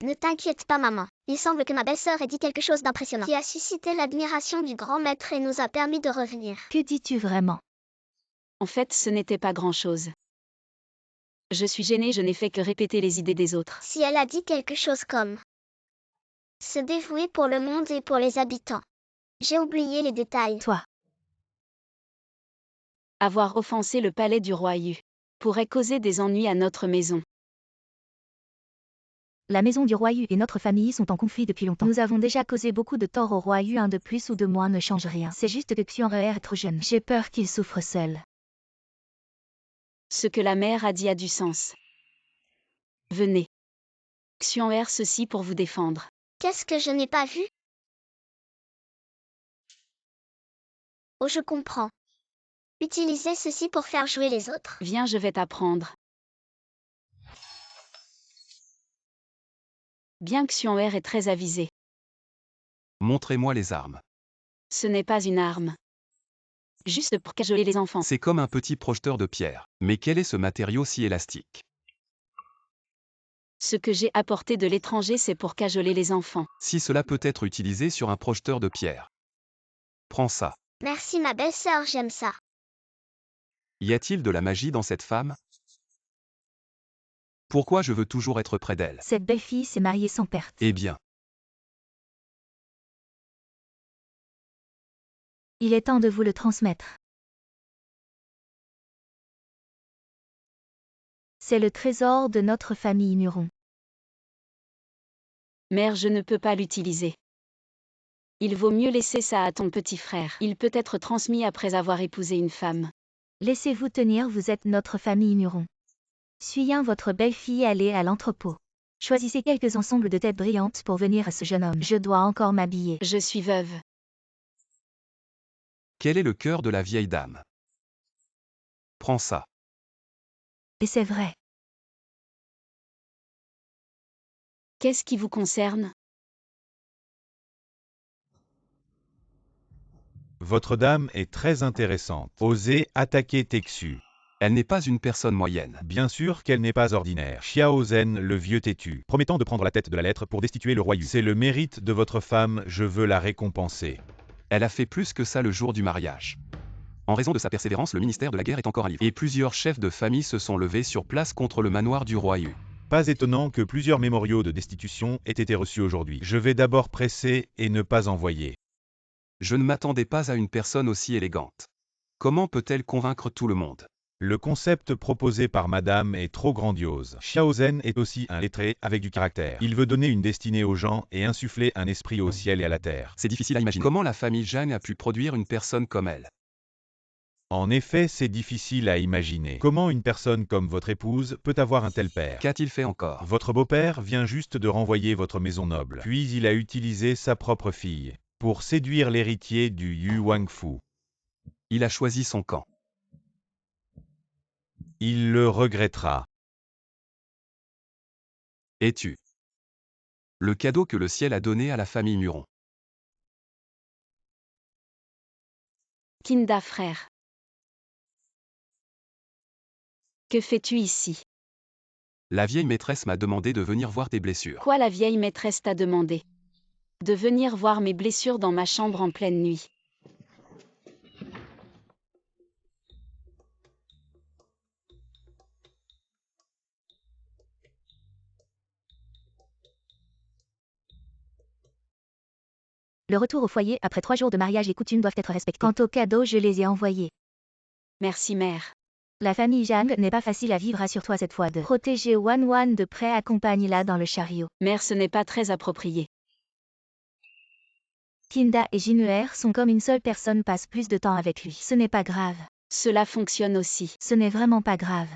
Speaker 5: Ne t'inquiète pas, maman. Il semble que ma belle-sœur ait dit quelque chose d'impressionnant qui a suscité l'admiration du grand maître et nous a permis de revenir.
Speaker 2: Que dis-tu vraiment?
Speaker 1: En fait, ce n'était pas grand-chose. Je suis gênée, je n'ai fait que répéter les idées des autres.
Speaker 5: Si elle a dit quelque chose comme se dévouer pour le monde et pour les habitants. J'ai oublié les détails.
Speaker 2: Toi.
Speaker 1: Avoir offensé le palais du roi Yu pourrait causer des ennuis à notre maison.
Speaker 2: La maison du roi Yu et notre famille sont en conflit depuis longtemps. Nous avons déjà causé beaucoup de tort au roi Yu. Un de plus ou de moins ne change rien. C'est juste que Xian'er est trop jeune. J'ai peur qu'il souffre seul.
Speaker 1: Ce que la mère a dit a du sens. Venez. Xian'er ceci pour vous défendre.
Speaker 5: Qu'est-ce que je n'ai pas vu? Oh, je comprends. Utilisez ceci pour faire jouer les autres.
Speaker 1: Viens, je vais t'apprendre. Bien que Xian'er est très avisé.
Speaker 4: Montrez-moi les armes.
Speaker 1: Ce n'est pas une arme. Juste pour cajoler les enfants.
Speaker 4: C'est comme un petit projeteur de pierre. Mais quel est ce matériau si élastique?
Speaker 1: Ce que j'ai apporté de l'étranger, c'est pour cajoler les enfants.
Speaker 4: Si cela peut être utilisé sur un projeteur de pierre. Prends ça.
Speaker 5: Merci ma belle-sœur, j'aime ça.
Speaker 4: Y a-t-il de la magie dans cette femme? Pourquoi je veux toujours être près d'elle?
Speaker 2: Cette belle fille s'est mariée sans perte.
Speaker 4: Eh bien,
Speaker 2: Il est temps de vous le transmettre. C'est le trésor de notre famille Muron.
Speaker 1: Mère, je ne peux pas l'utiliser. Il vaut mieux laisser ça à ton petit frère. Il peut être transmis après avoir épousé une femme.
Speaker 2: Laissez-vous tenir, vous êtes notre famille Muron. Suis-je votre belle-fille aller à l'entrepôt. Choisissez quelques ensembles de têtes brillantes pour venir à ce jeune homme. Je dois encore m'habiller.
Speaker 1: Je suis veuve.
Speaker 4: quel est le cœur de la vieille dame? Prends ça.
Speaker 2: Et c'est vrai.
Speaker 1: Qu'est-ce qui vous concerne?
Speaker 3: Votre dame est très intéressante. Osez attaquer Texu.
Speaker 4: Elle n'est pas une personne moyenne.
Speaker 3: Bien sûr qu'elle n'est pas ordinaire. Xiao Zhen, le vieux têtu, promettant de prendre la tête de la lettre pour destituer le roi Yu. C'est le mérite de votre femme, je veux la récompenser.
Speaker 4: Elle a fait plus que ça le jour du mariage. En raison de sa persévérance, le ministère de la guerre est encore à livre. Et plusieurs chefs de famille se sont levés sur place contre le manoir du roi Yu.
Speaker 3: Pas étonnant que plusieurs mémoriaux de destitution aient été reçus aujourd'hui. Je vais d'abord presser et ne pas envoyer.
Speaker 4: Je ne m'attendais pas à une personne aussi élégante. Comment peut-elle convaincre tout le monde?
Speaker 3: Le concept proposé par Madame est trop grandiose. Xiao Zhen est aussi un lettré avec du caractère. Il veut donner une destinée aux gens et insuffler un esprit au ciel et à la terre.
Speaker 4: C'est difficile à imaginer. Comment la famille Zhang a pu produire une personne comme elle?
Speaker 3: En effet, c'est difficile à imaginer. Comment une personne comme votre épouse peut avoir un tel père?
Speaker 4: Qu'a-t-il fait encore?
Speaker 3: Votre beau-père vient juste de renvoyer votre maison noble. Puis il a utilisé sa propre fille pour séduire l'héritier du Yu Wangfu.
Speaker 4: Il a choisi son camp.
Speaker 3: Il le regrettera.
Speaker 4: Es-tu le cadeau que le ciel a donné à la famille Muron?
Speaker 1: Kinda frère. Que fais-tu ici?
Speaker 4: La vieille maîtresse m'a demandé de venir voir tes blessures.
Speaker 1: Quoi la vieille maîtresse t'a demandé? De venir voir mes blessures dans ma chambre en pleine nuit.
Speaker 2: Le retour au foyer après 3 jours de mariage et coutumes doivent être respectés. Quant aux cadeaux, je les ai envoyés.
Speaker 1: Merci mère.
Speaker 2: La famille Jang n'est pas facile à vivre, assure-toi cette fois de protéger Wan de près, accompagne-la dans le chariot.
Speaker 1: Mère, ce n'est pas très approprié.
Speaker 2: Kinda et Jinhuer sont comme une seule personne, passe plus de temps avec lui. Ce n'est pas grave.
Speaker 1: Cela fonctionne aussi.
Speaker 2: Ce n'est vraiment pas grave.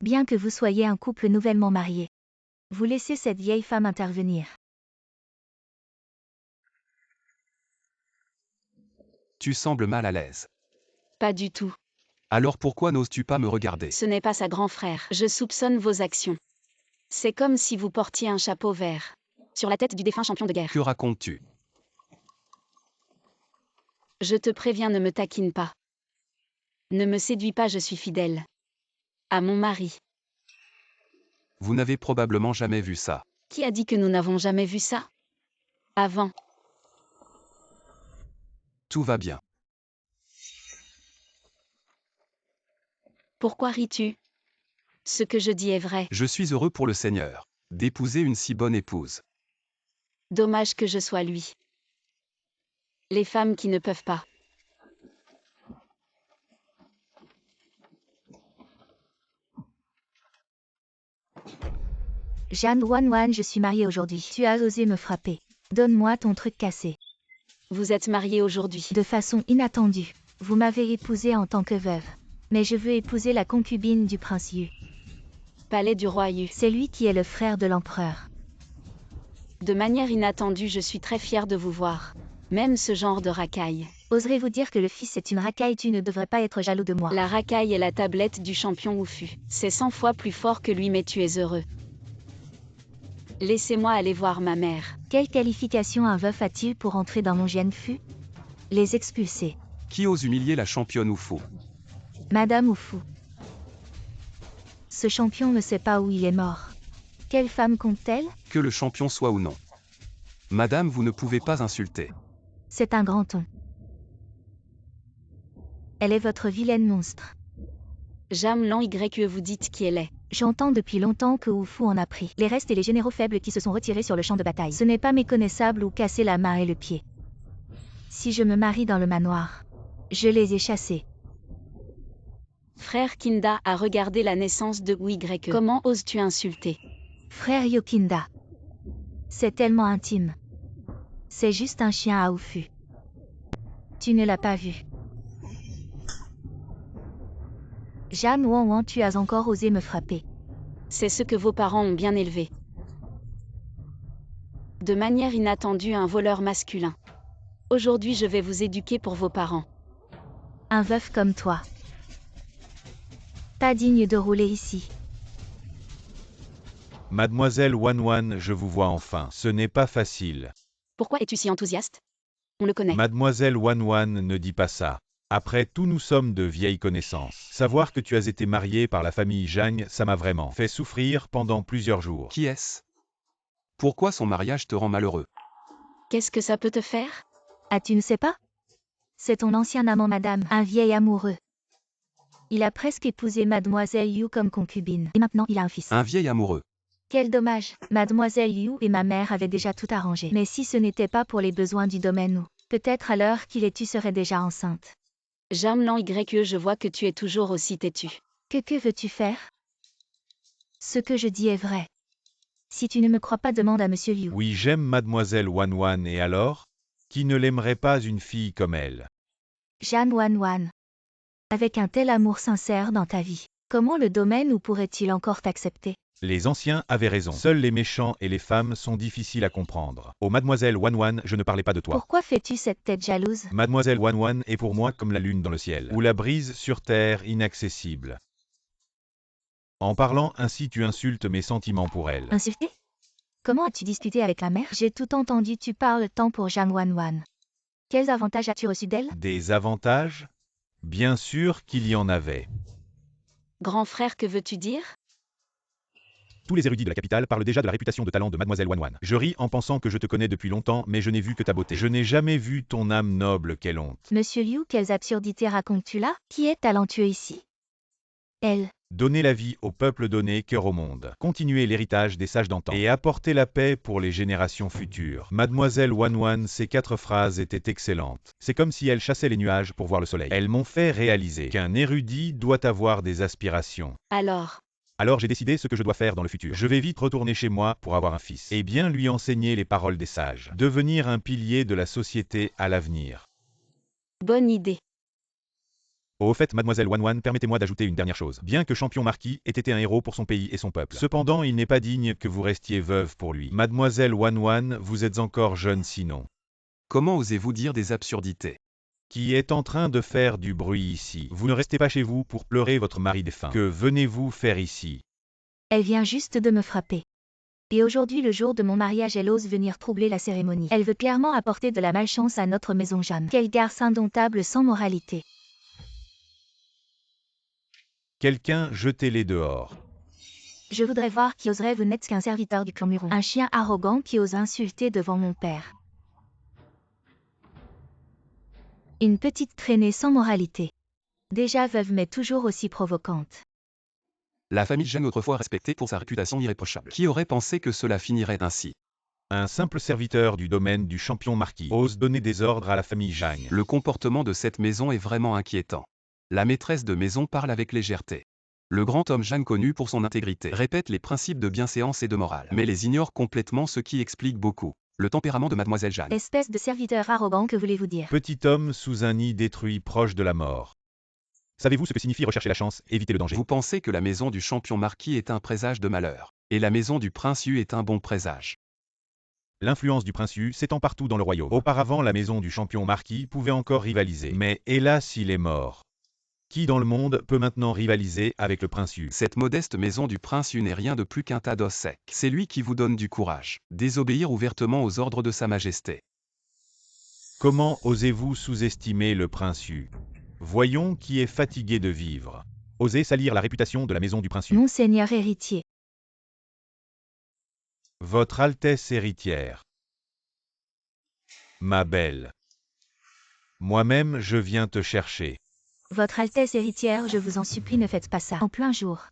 Speaker 2: Bien que vous soyez un couple nouvellement marié, vous laissez cette vieille femme intervenir.
Speaker 4: Tu sembles mal à l'aise.
Speaker 1: Pas du tout.
Speaker 4: Alors pourquoi n'oses-tu pas me regarder?
Speaker 1: Ce n'est pas sa grand frère. Je soupçonne vos actions. C'est comme si vous portiez un chapeau vert sur la tête du défunt champion de guerre.
Speaker 4: Que racontes-tu?
Speaker 1: Je te préviens, ne me taquine pas. Ne me séduis pas, je suis fidèle à mon mari.
Speaker 4: Vous n'avez probablement jamais vu ça.
Speaker 1: Qui a dit que nous n'avons jamais vu ça? Avant.
Speaker 4: Tout va bien.
Speaker 1: Pourquoi ris-tu? Ce que je dis est vrai.
Speaker 4: Je suis heureux pour le Seigneur d'épouser une si bonne épouse.
Speaker 1: Dommage que je sois lui. Les femmes qui ne peuvent pas.
Speaker 2: Jeanne Wan, je suis mariée aujourd'hui. Tu as osé me frapper. Donne-moi ton truc cassé.
Speaker 1: Vous êtes mariés aujourd'hui.
Speaker 2: De façon inattendue, vous m'avez épousée en tant que veuve. Mais je veux épouser la concubine du prince Yu.
Speaker 1: Palais du roi Yu.
Speaker 2: C'est lui qui est le frère de l'empereur.
Speaker 1: De manière inattendue, je suis très fière de vous voir. Même ce genre de racaille.
Speaker 2: Oserez-vous dire que le fils est une racaille? Tu ne devrais pas être jaloux de moi.
Speaker 1: La racaille est la tablette du champion Wufu. C'est 100 fois plus fort que lui, mais tu es heureux. Laissez-moi aller voir ma mère.
Speaker 2: Quelle qualification un veuf a-t-il pour entrer dans mon Jianfu? Les expulser.
Speaker 4: Qui ose humilier la championne Wufu?
Speaker 2: Madame Wufu. Ce champion ne sait pas où il est mort. Quelle femme compte-t-elle?
Speaker 4: Que le champion soit ou non. Madame, vous ne pouvez pas insulter.
Speaker 2: C'est un grand ton. Elle est votre vilaine monstre.
Speaker 1: Jam Lan YE, vous dites qui elle est.
Speaker 2: J'entends depuis longtemps que Wufu en a pris. Les restes et les généraux faibles qui se sont retirés sur le champ de bataille. Ce n'est pas méconnaissable ou casser la main et le pied. Si je me marie dans le manoir, je les ai chassés.
Speaker 1: Frère Kinda a regardé la naissance de YE. Comment oses-tu insulter?
Speaker 2: Frère Yokinda. C'est tellement intime. C'est juste un chien à Wufu. Tu ne l'as pas vu. Jeanne Wan, tu as encore osé me frapper.
Speaker 1: C'est ce que vos parents ont bien élevé. De manière inattendue, un voleur masculin. Aujourd'hui, je vais vous éduquer pour vos parents.
Speaker 2: Un veuf comme toi. Pas digne de rouler ici.
Speaker 3: Mademoiselle Wan, je vous vois enfin. Ce n'est pas facile.
Speaker 1: Pourquoi es-tu si enthousiaste? On le connaît.
Speaker 3: Mademoiselle Wan, ne dis pas ça. Après tout, nous sommes de vieilles connaissances. Savoir que tu as été mariée par la famille Zhang, ça m'a vraiment fait souffrir pendant plusieurs jours.
Speaker 4: Qui est-ce? Pourquoi son mariage te rend malheureux?
Speaker 1: Qu'est-ce que ça peut te faire?
Speaker 2: Ah, tu ne sais pas? C'est ton ancien amant, madame, un vieil amoureux. Il a presque épousé mademoiselle Yu comme concubine. Et maintenant, il a un fils.
Speaker 4: Un vieil amoureux.
Speaker 2: Quel dommage. Mademoiselle Yu et ma mère avaient déjà tout arrangé. Mais si ce n'était pas pour les besoins du domaine ou peut-être à l'heure qu'il est, tu serais déjà enceinte.
Speaker 1: Jam Lan YE, je vois que tu es toujours aussi têtu.
Speaker 2: Que veux-tu faire? Ce que je dis est vrai. Si tu ne me crois pas, demande à monsieur Liu.
Speaker 3: Oui, j'aime Mademoiselle Wan, et alors? Qui ne l'aimerait pas une fille comme elle?
Speaker 2: Jeanne Wan. Avec un tel amour sincère dans ta vie, comment le domaine ou pourrait-il encore t'accepter?
Speaker 3: Les anciens avaient raison. Seuls les méchants et les femmes sont difficiles à comprendre. Oh mademoiselle Wanwan, je ne parlais pas de toi.
Speaker 2: Pourquoi fais-tu cette tête jalouse?
Speaker 3: Mademoiselle Wanwan est pour moi comme la lune dans le ciel, ou la brise sur terre inaccessible. En parlant ainsi tu insultes mes sentiments pour elle.
Speaker 2: Insulté? Comment as-tu discuté avec la mère? J'ai tout entendu, tu parles tant pour Jang Wanwan. Quels avantages as-tu reçus d'elle?
Speaker 3: Des avantages? Bien sûr qu'il y en avait.
Speaker 1: Grand frère, que veux-tu dire?
Speaker 3: Tous les érudits de la capitale parlent déjà de la réputation de talent de mademoiselle Wanwan. Je ris en pensant que je te connais depuis longtemps, mais je n'ai vu que ta beauté. Je n'ai jamais vu ton âme noble, quelle honte.
Speaker 2: Monsieur Liu, quelles absurdités racontes-tu là? Qui est talentueux ici? Elle.
Speaker 3: Donner la vie au peuple, donner cœur au monde. Continuer l'héritage des sages d'antan. Et apporter la paix pour les générations futures. Mademoiselle Wanwan, ces 4 phrases étaient excellentes. C'est comme si elle chassait les nuages pour voir le soleil. Elles m'ont fait réaliser qu'un érudit doit avoir des aspirations. Alors j'ai décidé ce que je dois faire dans le futur. Je vais vite retourner chez moi pour avoir un fils. Et bien lui enseigner les paroles des sages. Devenir un pilier de la société à l'avenir.
Speaker 1: Bonne idée.
Speaker 3: Au fait, mademoiselle Wanwan, permettez-moi d'ajouter une dernière chose. Bien que champion marquis ait été un héros pour son pays et son peuple, cependant il n'est pas digne que vous restiez veuve pour lui. Mademoiselle Wanwan, vous êtes encore jeune sinon.
Speaker 4: Comment osez-vous dire des absurdités?
Speaker 3: Qui est en train de faire du bruit ici? Vous ne restez pas chez vous pour pleurer votre mari défunt. Que venez-vous faire ici?
Speaker 2: Elle vient juste de me frapper. Et aujourd'hui, le jour de mon mariage, elle ose venir troubler la cérémonie. Elle veut clairement apporter de la malchance à notre maison Jam. Quel garce indomptable sans moralité.
Speaker 3: Quelqu'un, jetez-les dehors.
Speaker 2: Je voudrais voir qui oserait, vous n'êtes qu'un serviteur du clan Muron. Un chien arrogant qui ose insulter devant mon père. Une petite traînée sans moralité. Déjà veuve mais toujours aussi provocante.
Speaker 4: La famille Zhang, autrefois respectée pour sa réputation irréprochable. Qui aurait pensé que cela finirait ainsi?
Speaker 3: Un simple serviteur du domaine du champion marquis ose donner des ordres à la famille Zhang.
Speaker 4: Le comportement de cette maison est vraiment inquiétant. La maîtresse de maison parle avec légèreté. Le grand homme Zhang, connu pour son intégrité, répète les principes de bienséance et de morale, mais les ignore complètement, ce qui explique beaucoup le tempérament de mademoiselle Zhang.
Speaker 2: Espèce de serviteur arrogant, que voulez-vous dire?
Speaker 3: Petit homme sous un nid détruit proche de la mort. Savez-vous ce que signifie rechercher la chance, éviter le danger?
Speaker 4: Vous pensez que la maison du champion marquis est un présage de malheur, et la maison du prince Yu est un bon présage.
Speaker 3: L'influence du prince Yu s'étend partout dans le royaume. Auparavant, la maison du champion marquis pouvait encore rivaliser, mais hélas, il est mort. Qui dans le monde peut maintenant rivaliser avec le prince Yu?
Speaker 4: Cette modeste maison du prince Yu n'est rien de plus qu'un tas d'os secs. C'est lui qui vous donne du courage. Désobéir ouvertement aux ordres de sa majesté.
Speaker 3: Comment osez-vous sous-estimer le prince Yu? Voyons qui est fatigué de vivre. Osez salir la réputation de la maison du prince Yu.
Speaker 2: Monseigneur héritier.
Speaker 3: Votre Altesse héritière. Ma belle. Moi-même je viens te chercher.
Speaker 2: Votre Altesse héritière, je vous en supplie, ne faites pas ça en plein jour.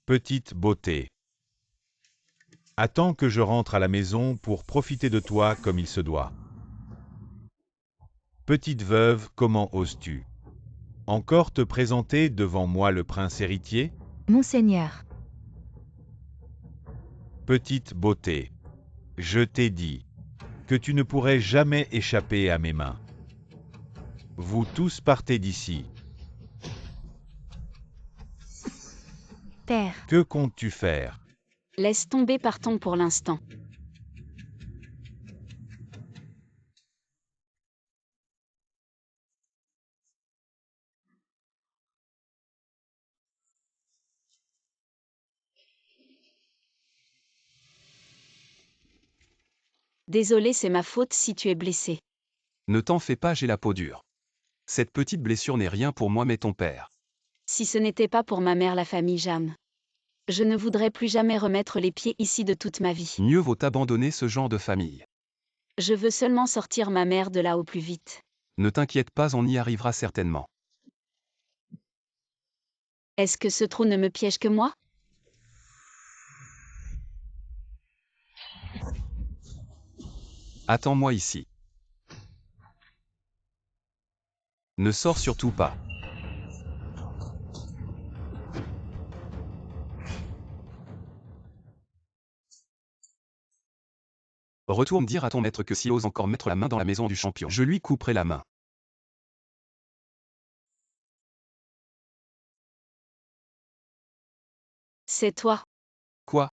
Speaker 3: Petite beauté. Attends que je rentre à la maison pour profiter de toi comme il se doit. Petite veuve, comment oses-tu encore te présenter devant moi le prince héritier?
Speaker 2: Monseigneur.
Speaker 3: Petite beauté. Je t'ai dit que tu ne pourrais jamais échapper à mes mains. Vous tous partez d'ici.
Speaker 2: Père.
Speaker 3: Que comptes-tu faire?
Speaker 1: Laisse tomber, partons pour l'instant. Désolé, c'est ma faute si tu es blessé.
Speaker 4: Ne t'en fais pas, j'ai la peau dure. Cette petite blessure n'est rien pour moi mais ton père.
Speaker 1: Si ce n'était pas pour ma mère, la famille Jam, je ne voudrais plus jamais remettre les pieds ici de toute ma vie.
Speaker 4: Mieux vaut abandonner ce genre de famille.
Speaker 1: Je veux seulement sortir ma mère de là au plus vite.
Speaker 4: Ne t'inquiète pas, on y arrivera certainement.
Speaker 1: Est-ce que ce trou ne me piège que moi?
Speaker 4: Attends-moi ici. Ne sors surtout pas. Retourne dire à ton maître que s'il ose encore mettre la main dans la maison du champion, je lui couperai la main.
Speaker 1: C'est toi.
Speaker 4: Quoi?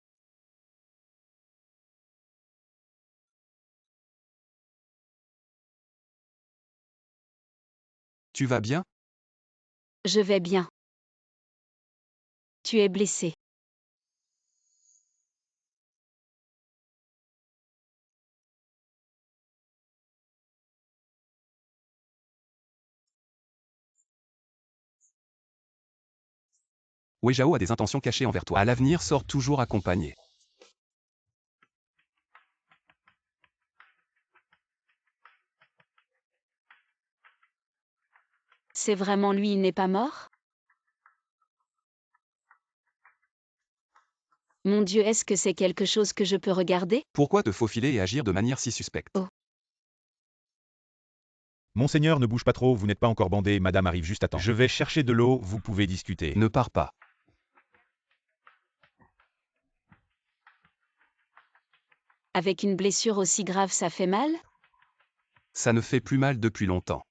Speaker 4: Tu vas bien?
Speaker 1: Je vais bien. Tu es blessé.
Speaker 4: Wei Zhao a des intentions cachées envers toi. À l'avenir, sors toujours accompagné.
Speaker 1: C'est vraiment lui, il n'est pas mort? Mon Dieu, est-ce que c'est quelque chose que je peux regarder?
Speaker 4: Pourquoi te faufiler et agir de manière si suspecte?
Speaker 1: Oh.
Speaker 3: Monseigneur, ne bouge pas trop, vous n'êtes pas encore bandé, madame arrive juste à temps. Je vais chercher de l'eau, vous pouvez discuter.
Speaker 4: Ne pars pas.
Speaker 1: Avec une blessure aussi grave, ça fait mal?
Speaker 4: Ça ne fait plus mal depuis longtemps.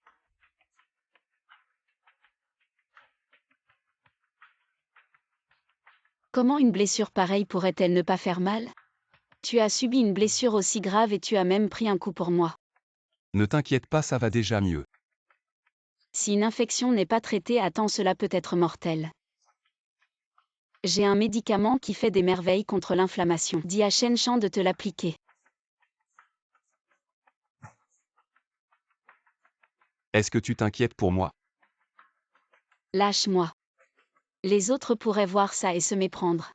Speaker 1: Comment une blessure pareille pourrait-elle ne pas faire mal? Tu as subi une blessure aussi grave et tu as même pris un coup pour moi.
Speaker 4: Ne t'inquiète pas, ça va déjà mieux.
Speaker 1: Si une infection n'est pas traitée à temps, cela peut être mortel. J'ai un médicament qui fait des merveilles contre l'inflammation. Dis à Shen Shan de te l'appliquer.
Speaker 4: Est-ce que tu t'inquiètes pour moi?
Speaker 1: Lâche-moi. Les autres pourraient voir ça et se méprendre.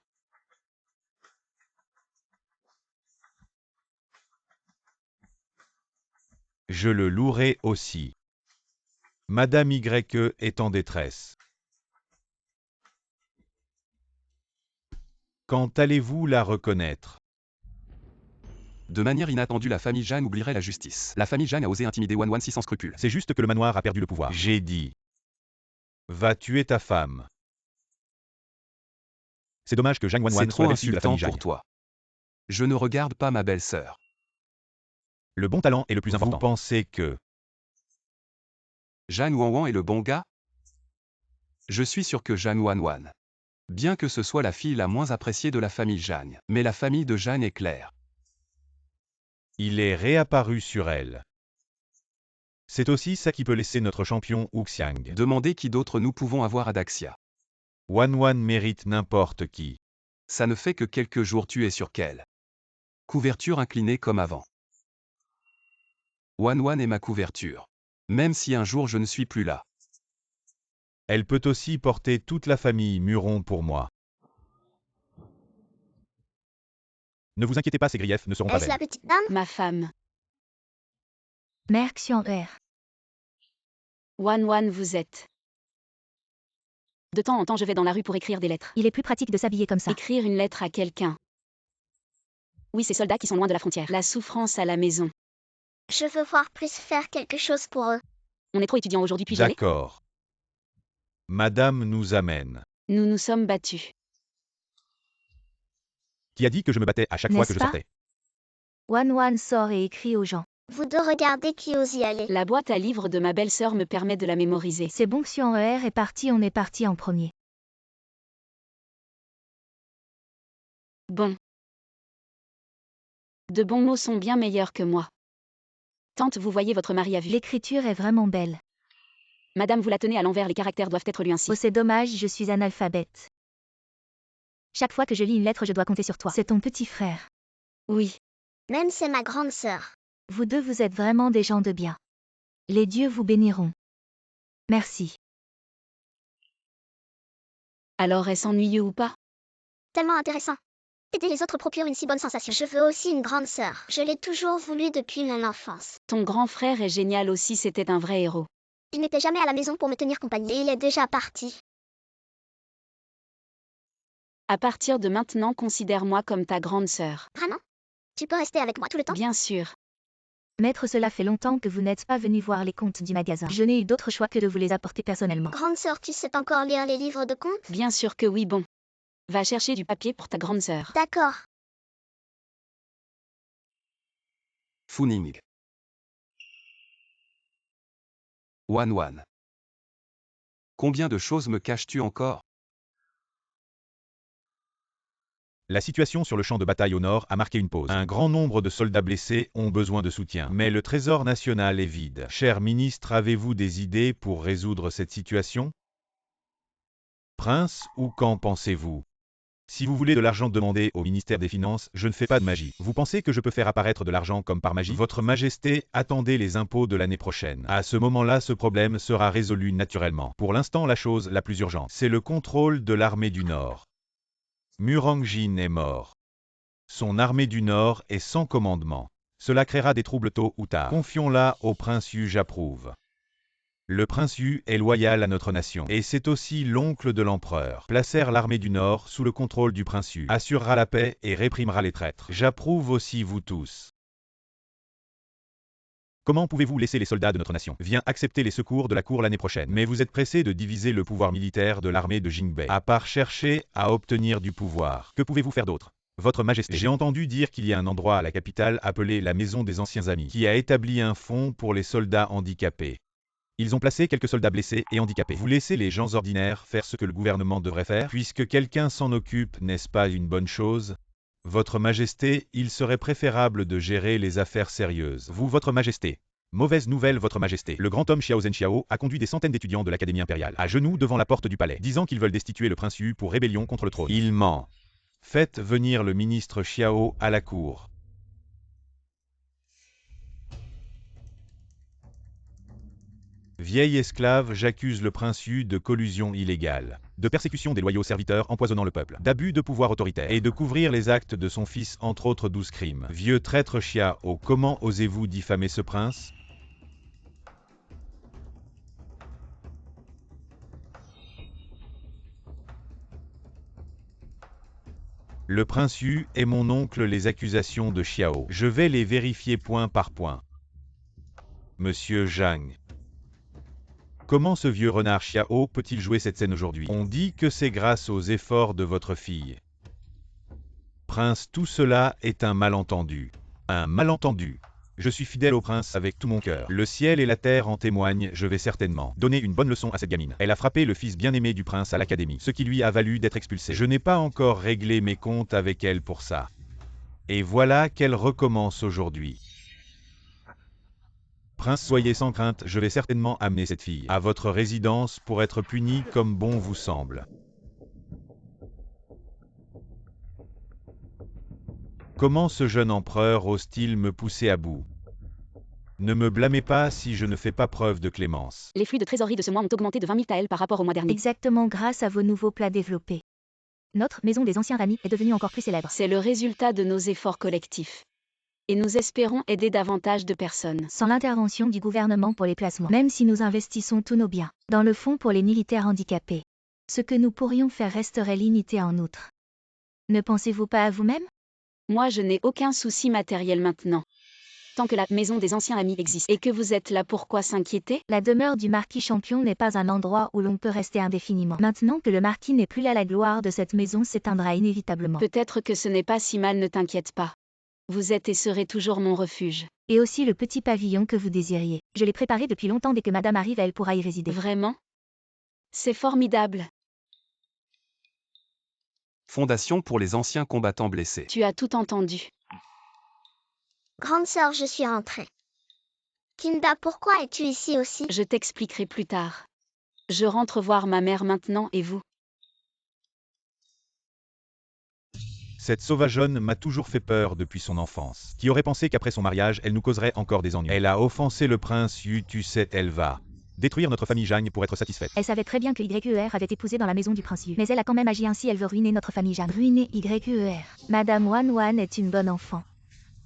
Speaker 3: Je le louerai aussi. Madame Y est en détresse. Quand allez-vous la reconnaître?
Speaker 4: De manière inattendue, la famille Zhang oublierait la justice. La famille Zhang a osé intimider Wan Wanxi sans scrupule.
Speaker 3: C'est juste que le manoir a perdu le pouvoir. J'ai dit. Va tuer ta femme. C'est dommage que Zhang
Speaker 4: C'est
Speaker 3: Wanwan soit
Speaker 4: trop
Speaker 3: la belle-fille de la
Speaker 4: insultant
Speaker 3: famille
Speaker 4: pour
Speaker 3: Zhang.
Speaker 4: toi. Je ne regarde pas ma belle-sœur.
Speaker 3: Le bon talent est le plus important. Vous pensez que...
Speaker 4: Zhang Wanwan est le bon gars? Je suis sûr que Zhang Wanwan. Bien que ce soit la fille la moins appréciée de la famille Zhang, mais la famille de Zhang est claire.
Speaker 3: Il est réapparu sur elle. C'est aussi ça qui peut laisser notre champion Hu Xiang.
Speaker 4: Demandez qui d'autre nous pouvons avoir à Daxia.
Speaker 3: Wanwan mérite n'importe qui.
Speaker 4: Ça ne fait que quelques jours, tu es sur quelle couverture inclinée comme avant. Wanwan est ma couverture. Même si un jour je ne suis plus là.
Speaker 3: Elle peut aussi porter toute la famille Muron pour moi. Ne vous inquiétez pas, ces griefs ne seront pas
Speaker 5: Est-ce la
Speaker 3: vains.
Speaker 5: petite dame?
Speaker 1: Ma femme.
Speaker 2: Mère Xian'er.
Speaker 1: Wan Wan, vous êtes. De temps en temps, je vais dans la rue pour écrire des lettres.
Speaker 2: Il est plus pratique de s'habiller comme ça.
Speaker 1: Écrire une lettre à quelqu'un. Oui, ces soldats qui sont loin de la frontière. La souffrance à la maison.
Speaker 5: Je veux voir plus faire quelque chose pour eux.
Speaker 1: On est trop étudiants aujourd'hui, puis-je y aller?
Speaker 3: D'accord. Madame nous amène.
Speaker 1: Nous nous sommes battus.
Speaker 3: Qui a dit que je me battais à chaque fois que
Speaker 2: N'est-ce
Speaker 3: je
Speaker 2: pas?
Speaker 3: sortais?
Speaker 2: Wanwan sort et écrit aux gens.
Speaker 5: Vous deux regardez qui ose y aller.
Speaker 1: La boîte à livres de ma belle-sœur me permet de la mémoriser.
Speaker 2: C'est bon, Xian'er est parti, on est parti en premier.
Speaker 1: Bon. De bons mots sont bien meilleurs que moi. Tante, vous voyez, votre mari a vu.
Speaker 2: L'écriture est vraiment belle.
Speaker 1: Madame, vous la tenez à l'envers, les caractères doivent être lus ainsi.
Speaker 2: Oh, c'est dommage, je suis analphabète. Chaque fois que je lis une lettre, je dois compter sur toi. C'est ton petit frère.
Speaker 1: Oui.
Speaker 5: Même c'est ma grande sœur.
Speaker 2: Vous deux, vous êtes vraiment des gens de bien. Les dieux vous béniront. Merci.
Speaker 1: Alors est-ce ennuyeux ou pas?
Speaker 5: Tellement intéressant. Aider les autres procure une si bonne sensation. Je veux aussi une grande sœur. Je l'ai toujours voulu depuis mon enfance.
Speaker 1: Ton grand frère est génial aussi, c'était un vrai héros.
Speaker 5: Il n'était jamais à la maison pour me tenir compagnie et il est déjà parti.
Speaker 1: À partir de maintenant, considère-moi comme ta grande sœur.
Speaker 5: Vraiment? Tu peux rester avec moi tout le temps?
Speaker 1: Bien sûr.
Speaker 2: Maître, cela fait longtemps que vous n'êtes pas venu voir les comptes du magasin. Je n'ai eu d'autre choix que de vous les apporter personnellement.
Speaker 5: Grande sœur, tu sais encore lire les livres de contes?
Speaker 1: Bien sûr que oui, bon. Va chercher du papier pour ta grande sœur.
Speaker 5: D'accord.
Speaker 4: Funing. Wanwan. Combien de choses me caches-tu encore?
Speaker 3: La situation sur le champ de bataille au nord a marqué une pause. Un grand nombre de soldats blessés ont besoin de soutien. Mais le trésor national est vide. Cher ministre, avez-vous des idées pour résoudre cette situation? Prince, ou qu'en pensez-vous? Si vous voulez de l'argent, demandez au ministère des Finances, je ne fais pas de magie. Vous pensez que je peux faire apparaître de l'argent comme par magie? Votre Majesté, attendez les impôts de l'année prochaine. À ce moment-là, ce problème sera résolu naturellement. Pour l'instant, la chose la plus urgente, c'est le contrôle de l'armée du Nord. Murangjin est mort. Son armée du Nord est sans commandement. Cela créera des troubles tôt ou tard. Confions-la au prince Yu, j'approuve. Le prince Yu est loyal à notre nation, et c'est aussi l'oncle de l'empereur. Placer l'armée du Nord sous le contrôle du prince Yu assurera la paix et réprimera les traîtres. J'approuve aussi vous tous. Comment pouvez-vous laisser les soldats de notre nation? Viens accepter les secours de la cour l'année prochaine. Mais vous êtes pressé de diviser le pouvoir militaire de l'armée de Jingbei. À part chercher à obtenir du pouvoir, que pouvez-vous faire d'autre? Votre Majesté, j'ai entendu dire qu'il y a un endroit à la capitale appelé la Maison des Anciens Amis, qui a établi un fonds pour les soldats handicapés. Ils ont placé quelques soldats blessés et handicapés. Vous laissez les gens ordinaires faire ce que le gouvernement devrait faire, puisque quelqu'un s'en occupe, n'est-ce pas une bonne chose? Votre Majesté, il serait préférable de gérer les affaires sérieuses. Vous, Votre Majesté. Mauvaise nouvelle, Votre Majesté. Le grand homme Xiao Zhenxiao a conduit des centaines d'étudiants de l'Académie impériale à genoux devant la porte du palais, disant qu'ils veulent destituer le prince Yu pour rébellion contre le trône. Il ment. Faites venir le ministre Xiao à la cour. Vieille esclave, j'accuse le prince Yu de collusion illégale, de persécution des loyaux serviteurs empoisonnant le peuple, d'abus de pouvoir autoritaire et de couvrir les actes de son fils, entre autres 12 crimes. Vieux traître Xiao, comment osez-vous diffamer ce prince? Le prince Yu est mon oncle, les accusations de Xiao. Je vais les vérifier point par point. Monsieur Zhang. Comment ce vieux renard Xiao peut-il jouer cette scène aujourd'hui? On dit que c'est grâce aux efforts de votre fille. Prince, tout cela est un malentendu. Un malentendu. Je suis fidèle au prince avec tout mon cœur. Le ciel et la terre en témoignent, je vais certainement donner une bonne leçon à cette gamine. Elle a frappé le fils bien-aimé du prince à l'académie, ce qui lui a valu d'être expulsé. Je n'ai pas encore réglé mes comptes avec elle pour ça. Et voilà qu'elle recommence aujourd'hui. Prince, soyez sans crainte, je vais certainement amener cette fille à votre résidence pour être punie comme bon vous semble. Comment ce jeune empereur ose-t-il me pousser à bout? Ne me blâmez pas si je ne fais pas preuve de clémence.
Speaker 1: Les flux de trésorerie de ce mois ont augmenté de 20 000 taels par rapport au mois dernier.
Speaker 2: Exactement grâce à vos nouveaux plats développés. Notre maison des anciens amis est devenue encore plus célèbre.
Speaker 1: C'est le résultat de nos efforts collectifs. Et nous espérons aider davantage de personnes.
Speaker 2: Sans l'intervention du gouvernement pour les placements, même si nous investissons tous nos biens dans le fonds pour les militaires handicapés, ce que nous pourrions faire resterait limité en outre. Ne pensez-vous pas à vous-même?
Speaker 1: Moi, je n'ai aucun souci matériel maintenant. Tant que la maison des anciens amis existe et que vous êtes là, pourquoi s'inquiéter?
Speaker 2: La demeure du marquis champion n'est pas un endroit où l'on peut rester indéfiniment. Maintenant que le marquis n'est plus là, la gloire de cette maison s'éteindra inévitablement.
Speaker 1: Peut-être que ce n'est pas si mal, ne t'inquiète pas. Vous êtes et serez toujours mon refuge.
Speaker 2: Et aussi le petit pavillon que vous désiriez. Je l'ai préparé depuis longtemps, dès que madame arrive, elle pourra y résider.
Speaker 1: Vraiment? C'est formidable.
Speaker 4: Fondation pour les anciens combattants blessés.
Speaker 1: Tu as tout entendu.
Speaker 5: Grande sœur, je suis rentrée. Kinda, pourquoi es-tu ici aussi?
Speaker 1: Je t'expliquerai plus tard. Je rentre voir ma mère maintenant, et vous?
Speaker 3: Cette sauvageonne m'a toujours fait peur depuis son enfance. Qui aurait pensé qu'après son mariage, elle nous causerait encore des ennuis? Elle a offensé le prince Yu, tu sais, elle va détruire notre famille Zhang pour être satisfaite.
Speaker 2: Elle savait très bien que YER avait épousé dans la maison du prince Yu. Mais elle a quand même agi ainsi, elle veut ruiner notre famille Zhang. Ruiner YER. Madame Wan est une bonne enfant.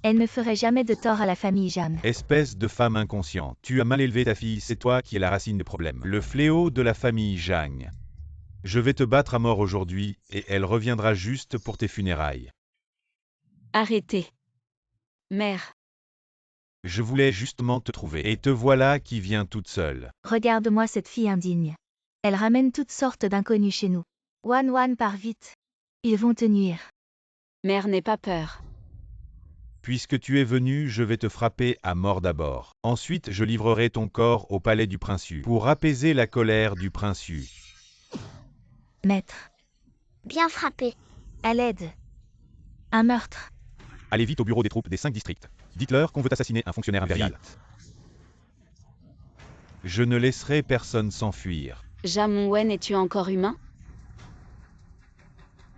Speaker 2: Elle ne ferait jamais de tort à la famille Zhang.
Speaker 3: Espèce de femme inconsciente. Tu as mal élevé ta fille, c'est toi qui es la racine des problèmes. Le fléau de la famille Zhang. Je vais te battre à mort aujourd'hui, et elle reviendra juste pour tes funérailles.
Speaker 1: Arrêtez. Mère.
Speaker 3: Je voulais justement te trouver, et te voilà qui vient toute seule.
Speaker 2: Regarde-moi cette fille indigne. Elle ramène toutes sortes d'inconnus chez nous. Wan, pars vite. Ils vont te nuire.
Speaker 1: Mère, n'aie pas peur.
Speaker 3: Puisque tu es venu, je vais te frapper à mort d'abord. Ensuite, je livrerai ton corps au palais du prince Yu, pour apaiser la colère du prince Yu.
Speaker 2: Maître.
Speaker 5: Bien frappé.
Speaker 2: À l'aide. Un meurtre.
Speaker 3: Allez vite au bureau des troupes des 5 districts. Dites-leur qu'on veut assassiner un fonctionnaire impérial.
Speaker 6: Vite.
Speaker 3: Je ne laisserai personne s'enfuir.
Speaker 1: Jamon Wen, es-tu encore humain?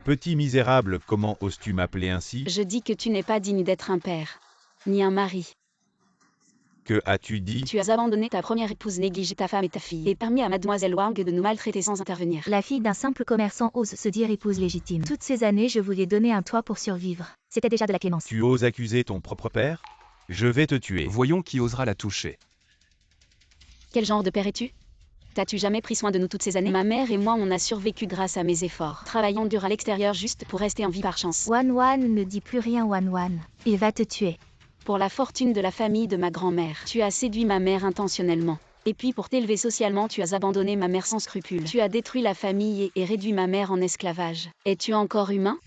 Speaker 3: Petit misérable, comment oses-tu m'appeler ainsi?
Speaker 1: Je dis que tu n'es pas digne d'être un père, ni un mari.
Speaker 3: Que as-tu dit?
Speaker 1: Tu as abandonné ta première épouse, négligé ta femme et ta fille, et permis à mademoiselle Wang de nous maltraiter sans intervenir.
Speaker 2: La fille d'un simple commerçant ose se dire épouse légitime. Toutes ces années, je voulais donner un toit pour survivre. C'était déjà de la clémence.
Speaker 3: Tu oses accuser ton propre père? Je vais te tuer.
Speaker 4: Voyons qui osera la toucher.
Speaker 1: Quel genre de père es-tu? T'as-tu jamais pris soin de nous toutes ces années? Ma mère et moi, on a survécu grâce à mes efforts, travaillant dur à l'extérieur juste pour rester en vie par chance.
Speaker 2: Wan Wan ne dit plus rien, Wan Wan. Il va te tuer.
Speaker 1: Pour la fortune de la famille de ma grand-mère, tu as séduit ma mère intentionnellement. Et puis pour t'élever socialement, tu as abandonné ma mère sans scrupule. Tu as détruit la famille et réduit ma mère en esclavage. Es-tu encore humain?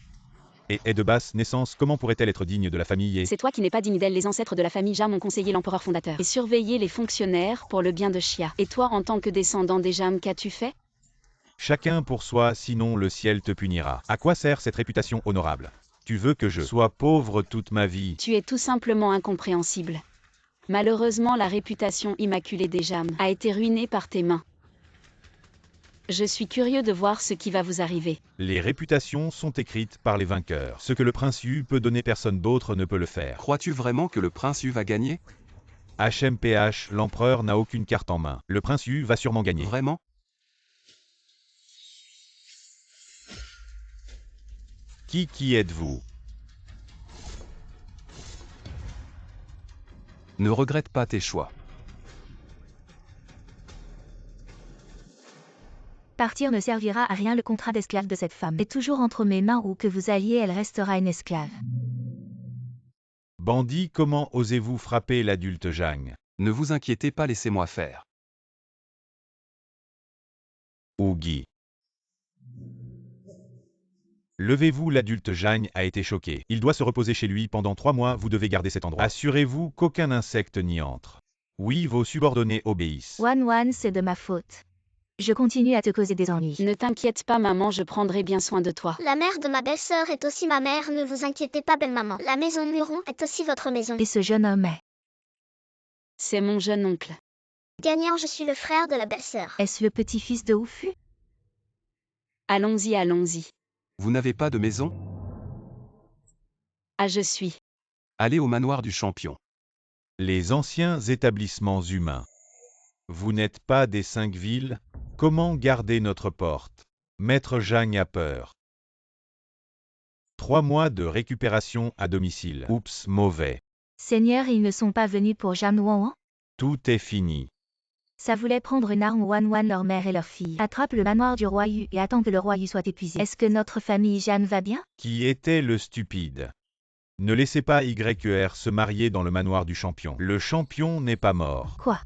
Speaker 3: Et est de basse naissance, comment pourrait-elle être digne de la famille et...
Speaker 1: C'est toi qui n'es pas digne d'elle. Les ancêtres de la famille Jam ont conseillé l'empereur fondateur et surveillé les fonctionnaires pour le bien de Xia. Et toi, en tant que descendant des Jam, qu'as-tu fait?
Speaker 3: Chacun pour soi, sinon le ciel te punira. À quoi sert cette réputation honorable? Tu veux que je sois pauvre toute ma vie?
Speaker 1: Tu es tout simplement incompréhensible. Malheureusement, la réputation immaculée des Jam a été ruinée par tes mains. Je suis curieux de voir ce qui va vous arriver.
Speaker 3: Les réputations sont écrites par les vainqueurs. Ce que le prince Yu peut donner, personne d'autre ne peut le faire.
Speaker 4: Crois-tu vraiment que le prince Yu va gagner?
Speaker 3: HMPH, l'empereur n'a aucune carte en main. Le prince Yu va sûrement gagner.
Speaker 4: Vraiment?
Speaker 3: Qui êtes-vous?
Speaker 4: Ne regrette pas tes choix.
Speaker 2: Partir ne servira à rien. Le contrat d'esclave de cette femme est toujours entre mes mains. Où que vous alliez, elle restera une esclave.
Speaker 3: Bandit, comment osez-vous frapper l'adulte Zhang?
Speaker 4: Ne vous inquiétez pas, laissez-moi faire.
Speaker 3: Ougi. Levez-vous, l'adulte Zhang a été choqué. Il doit se reposer chez lui pendant 3 mois, vous devez garder cet endroit. Assurez-vous qu'aucun insecte n'y entre. Oui, vos subordonnés obéissent.
Speaker 2: Wan Wan, c'est de ma faute. Je continue à te causer des ennuis.
Speaker 1: Ne t'inquiète pas, maman, je prendrai bien soin de toi.
Speaker 5: La mère de ma belle-sœur est aussi ma mère, ne vous inquiétez pas, belle maman. La maison Muron est aussi votre maison.
Speaker 2: Et ce jeune homme est...
Speaker 1: C'est mon jeune oncle.
Speaker 5: Gagnant, je suis le frère de la belle-sœur.
Speaker 2: Est-ce le petit-fils de Wufu?
Speaker 1: Allons-y, allons-y.
Speaker 4: Vous n'avez pas de maison?
Speaker 1: Ah, je suis.
Speaker 4: Allez au manoir du champion.
Speaker 3: Les anciens établissements humains. Vous n'êtes pas des 5 villes? Comment garder notre porte? Maître Zhang a peur. 3 mois de récupération à domicile. Oups, mauvais.
Speaker 2: Seigneur, ils ne sont pas venus pour Jam Wan?
Speaker 3: Tout est fini.
Speaker 2: Ça voulait prendre une arme. Wan Wan, leur mère et leur fille. Attrape le manoir du roi Yu et attends que le roi Yu soit épuisé. Est-ce que notre famille Jeanne va bien?
Speaker 3: Qui était le stupide? Ne laissez pas YER se marier dans le manoir du champion. Le champion n'est pas mort.
Speaker 2: Quoi?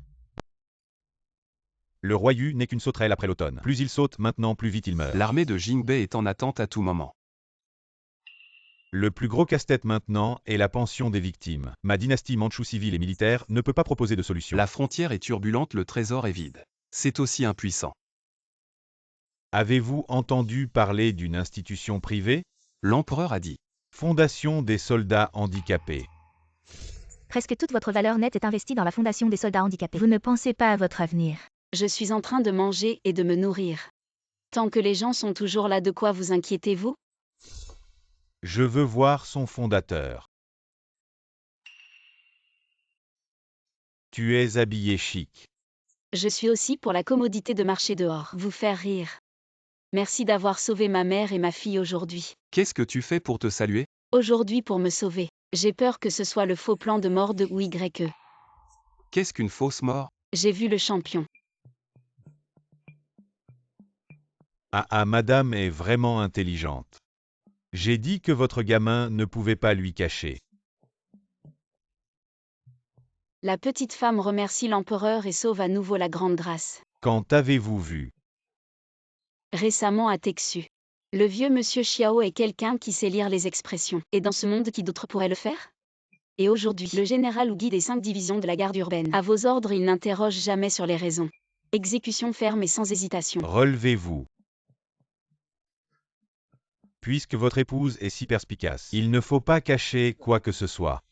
Speaker 3: Le roi Yu n'est qu'une sauterelle après l'automne. Plus il saute maintenant, plus vite il meurt.
Speaker 4: L'armée de Jingbei est en attente à tout moment.
Speaker 3: Le plus gros casse-tête maintenant est la pension des victimes. Ma dynastie mandchoue civile et militaire ne peut pas proposer de solution.
Speaker 4: La frontière est turbulente, le trésor est vide. C'est aussi impuissant.
Speaker 3: Avez-vous entendu parler d'une institution privée?
Speaker 4: L'empereur a dit.
Speaker 3: Fondation des soldats handicapés.
Speaker 2: Presque toute votre valeur nette est investie dans la fondation des soldats handicapés. Vous ne pensez pas à votre avenir.
Speaker 1: Je suis en train de manger et de me nourrir. Tant que les gens sont toujours là, de quoi vous inquiétez-vous?
Speaker 3: Je veux voir son fondateur. Tu es habillé chic.
Speaker 1: Je suis aussi pour la commodité de marcher dehors. Vous faire rire. Merci d'avoir sauvé ma mère et ma fille aujourd'hui.
Speaker 4: Qu'est-ce que tu fais pour te saluer?
Speaker 1: Aujourd'hui pour me sauver. J'ai peur que ce soit le faux plan de mort de YE.
Speaker 4: Qu'est-ce qu'une fausse mort?
Speaker 1: J'ai vu le champion.
Speaker 3: Ah, madame est vraiment intelligente. J'ai dit que votre gamin ne pouvait pas lui cacher.
Speaker 1: La petite femme remercie l'empereur et sauve à nouveau la grande grâce.
Speaker 3: Quand avez-vous vu?
Speaker 1: Récemment à Texu. Le vieux monsieur Xiao est quelqu'un qui sait lire les expressions. Et dans ce monde, qui d'autre pourrait le faire? Et aujourd'hui, le général Ougi des 5 divisions de la garde urbaine. À vos ordres, il n'interroge jamais sur les raisons. Exécution ferme et sans hésitation.
Speaker 3: Relevez-vous. Puisque votre épouse est si perspicace, il ne faut pas cacher quoi que ce soit.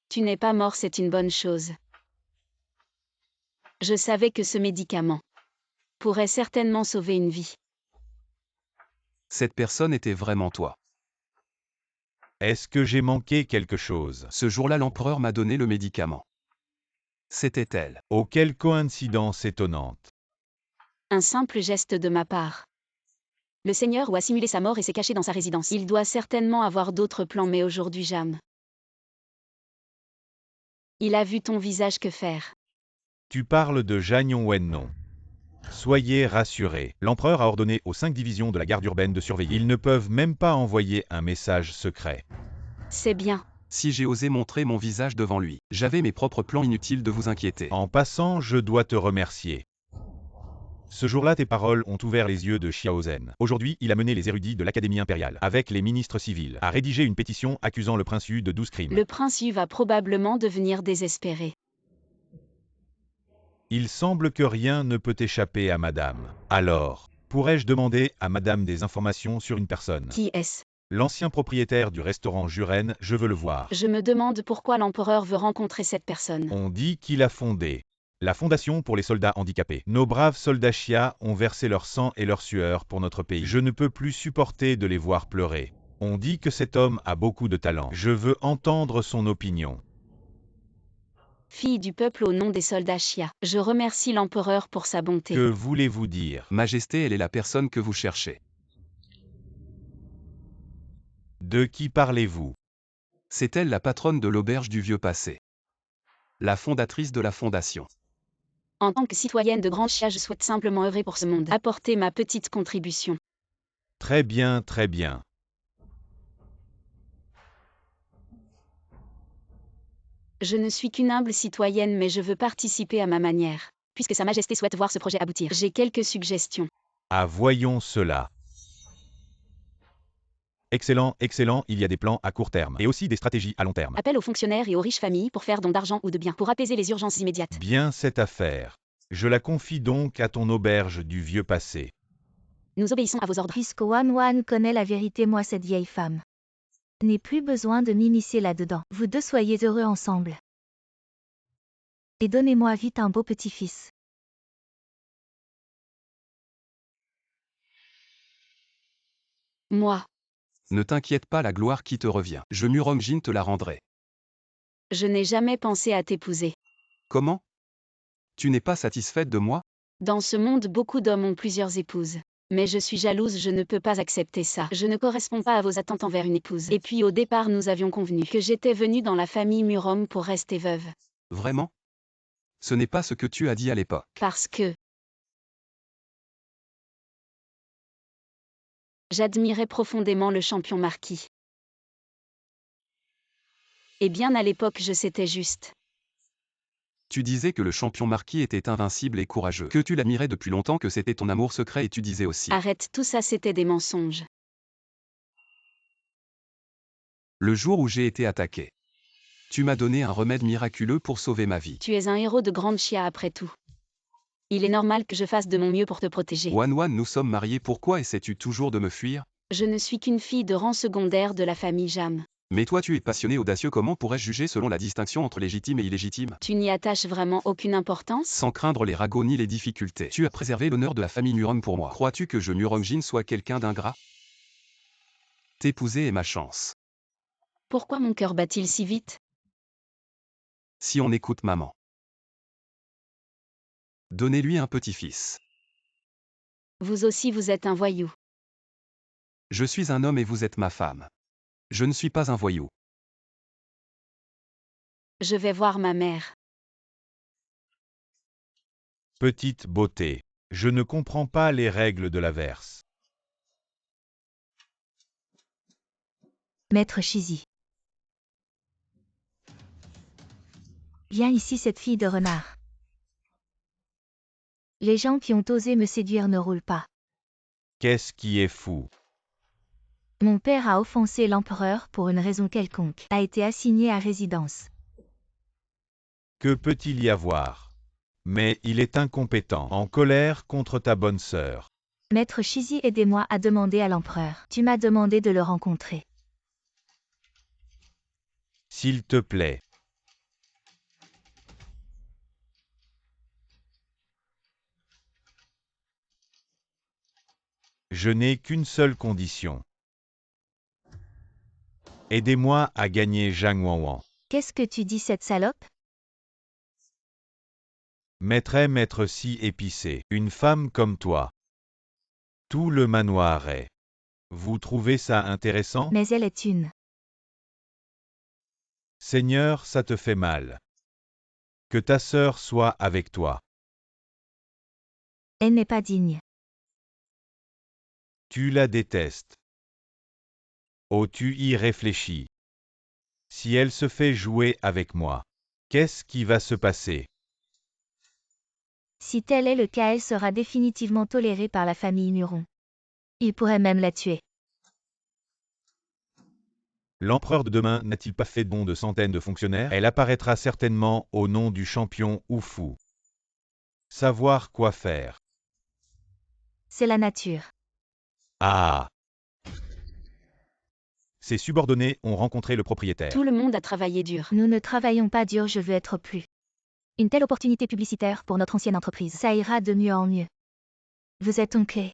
Speaker 1: Tu n'es pas mort, c'est une bonne chose. Je savais que ce médicament pourrait certainement sauver une vie.
Speaker 4: Cette personne était vraiment toi.
Speaker 3: Est-ce que j'ai manqué quelque chose?
Speaker 4: Ce jour-là, l'empereur m'a donné le médicament. C'était elle.
Speaker 3: Oh, quelle coïncidence étonnante.
Speaker 1: Un simple geste de ma part. Le Seigneur a simulé sa mort et s'est caché dans sa résidence. Il doit certainement avoir d'autres plans, mais aujourd'hui, Jam. Il a vu ton visage, que faire?
Speaker 3: Tu parles de Jagnon Wen, non? Soyez rassurés, l'empereur a ordonné aux 5 divisions de la garde urbaine de surveiller. Ils ne peuvent même pas envoyer un message secret.
Speaker 1: C'est bien.
Speaker 4: Si j'ai osé montrer mon visage devant lui, j'avais mes propres plans, inutiles de vous inquiéter.
Speaker 3: En passant, je dois te remercier. Ce jour-là, tes paroles ont ouvert les yeux de Xiaozhen. Aujourd'hui, il a mené les érudits de l'Académie impériale, avec les ministres civils, à rédiger une pétition accusant le prince Yu de 12 crimes.
Speaker 1: Le prince Yu va probablement devenir désespéré.
Speaker 3: Il semble que rien ne peut échapper à madame. Alors, pourrais-je demander à madame des informations sur une personne?
Speaker 1: Qui est-ce?
Speaker 3: L'ancien propriétaire du restaurant Juren, je veux le voir.
Speaker 1: Je me demande pourquoi l'empereur veut rencontrer cette personne.
Speaker 3: On dit qu'il a fondé la Fondation pour les soldats handicapés. Nos braves soldats Xia ont versé leur sang et leur sueur pour notre pays. Je ne peux plus supporter de les voir pleurer. On dit que cet homme a beaucoup de talent. Je veux entendre son opinion.
Speaker 1: Fille du peuple au nom des soldats Xia, je remercie l'empereur pour sa bonté.
Speaker 3: Que voulez-vous dire?
Speaker 4: Majesté, elle est la personne que vous cherchez.
Speaker 3: De qui parlez-vous?
Speaker 4: C'est elle la patronne de l'auberge du vieux passé. La fondatrice de la fondation.
Speaker 1: En tant que citoyenne de Grand Xia, je souhaite simplement œuvrer pour ce monde, apporter ma petite contribution.
Speaker 3: Très bien, très bien.
Speaker 1: Je ne suis qu'une humble citoyenne, mais je veux participer à ma manière. Puisque Sa Majesté souhaite voir ce projet aboutir, j'ai quelques suggestions.
Speaker 3: Ah, voyons cela. Excellent, excellent, il y a des plans à court terme et aussi des stratégies à long terme.
Speaker 1: Appel aux fonctionnaires et aux riches familles pour faire don d'argent ou de biens, pour apaiser les urgences immédiates.
Speaker 3: Bien cette affaire. Je la confie donc à ton auberge du vieux passé.
Speaker 1: Nous obéissons à vos ordres.
Speaker 2: Puisque Wan connaît la vérité, moi cette vieille femme. N'ai plus besoin de m'immiscer là-dedans. Vous deux soyez heureux ensemble. Et donnez-moi vite un beau petit-fils.
Speaker 1: Moi,
Speaker 4: Ne t'inquiète pas, la gloire qui te revient. Je Murongjin te la rendrai.
Speaker 1: je n'ai jamais pensé à t'épouser.
Speaker 4: Comment? Tu n'es pas satisfaite de moi?
Speaker 1: Dans ce monde, beaucoup d'hommes ont plusieurs épouses. Mais je suis jalouse, je ne peux pas accepter ça. Je ne corresponds pas à vos attentes envers une épouse. Et puis au départ, nous avions convenu que j'étais venue dans la famille Murom pour rester veuve.
Speaker 4: Vraiment? Ce n'est pas ce que tu as dit à l'époque.
Speaker 1: Parce que j'admirais profondément le champion marquis. Et bien à l'époque, je c'était juste.
Speaker 4: Tu disais que le champion marquis était invincible et courageux, que tu l'admirais depuis longtemps, que c'était ton amour secret, et tu disais aussi.
Speaker 1: Arrête, tout ça c'était des mensonges.
Speaker 4: Le jour où j'ai été attaqué, tu m'as donné un remède miraculeux pour sauver ma vie.
Speaker 1: Tu es un héros de Grande Xia après tout. Il est normal que je fasse de mon mieux pour te protéger.
Speaker 4: Wan, nous sommes mariés, pourquoi essaies-tu toujours de me fuir?
Speaker 1: Je ne suis qu'une fille de rang secondaire de la famille Jam.
Speaker 4: Mais toi tu es passionné, audacieux, comment pourrais-je juger selon la distinction entre légitime et illégitime?
Speaker 1: Tu n'y attaches vraiment aucune importance?
Speaker 4: Sans craindre les ragots ni les difficultés. Tu as préservé l'honneur de la famille Murom pour moi. Crois-tu que je Murongjin sois quelqu'un d'ingrat? T'épouser est ma chance.
Speaker 1: Pourquoi mon cœur bat-il si vite?
Speaker 4: Si on écoute maman. Donnez-lui un petit-fils.
Speaker 1: Vous aussi vous êtes un voyou.
Speaker 4: Je suis un homme et vous êtes ma femme. Je ne suis pas un voyou.
Speaker 1: Je vais voir ma mère.
Speaker 3: Petite beauté. Je ne comprends pas les règles de l'averse.
Speaker 2: Maître Shizi. Viens ici, cette fille de renard. Les gens qui ont osé me séduire ne roulent pas.
Speaker 3: Qu'est-ce qui est fou?
Speaker 2: Mon père a offensé l'empereur pour une raison quelconque, a été assigné à résidence.
Speaker 3: Que peut-il y avoir? Mais il est incompétent, en colère contre ta bonne sœur.
Speaker 2: Maître Shizi, aidez-moi à demander à l'empereur. Tu m'as demandé de le rencontrer.
Speaker 3: S'il te plaît. Je n'ai qu'une seule condition. Aidez-moi à gagner Zhang Wanwan.
Speaker 2: Qu'est-ce que tu dis, cette salope?
Speaker 3: Maître si épicé, une femme comme toi. Tout le manoir est. Vous trouvez ça intéressant?
Speaker 2: Mais elle est une.
Speaker 3: Seigneur, ça te fait mal. Que ta sœur soit avec toi.
Speaker 2: Elle n'est pas digne.
Speaker 3: Tu la détestes. Oh, tu y réfléchis. Si elle se fait jouer avec moi, qu'est-ce qui va se passer?
Speaker 2: Si tel est le cas, elle sera définitivement tolérée par la famille Nuron. Il pourrait même la tuer.
Speaker 3: L'empereur de demain n'a-t-il pas fait don de centaines de fonctionnaires? Elle apparaîtra certainement au nom du champion Oufou. Savoir quoi faire.
Speaker 2: C'est la nature.
Speaker 3: Ah! Ses subordonnés ont rencontré le propriétaire.
Speaker 1: Tout le monde a travaillé dur.
Speaker 2: Nous ne travaillons pas dur, je veux être plus. Une telle opportunité publicitaire pour notre ancienne entreprise. Ça ira de mieux en mieux. Vous êtes oncle.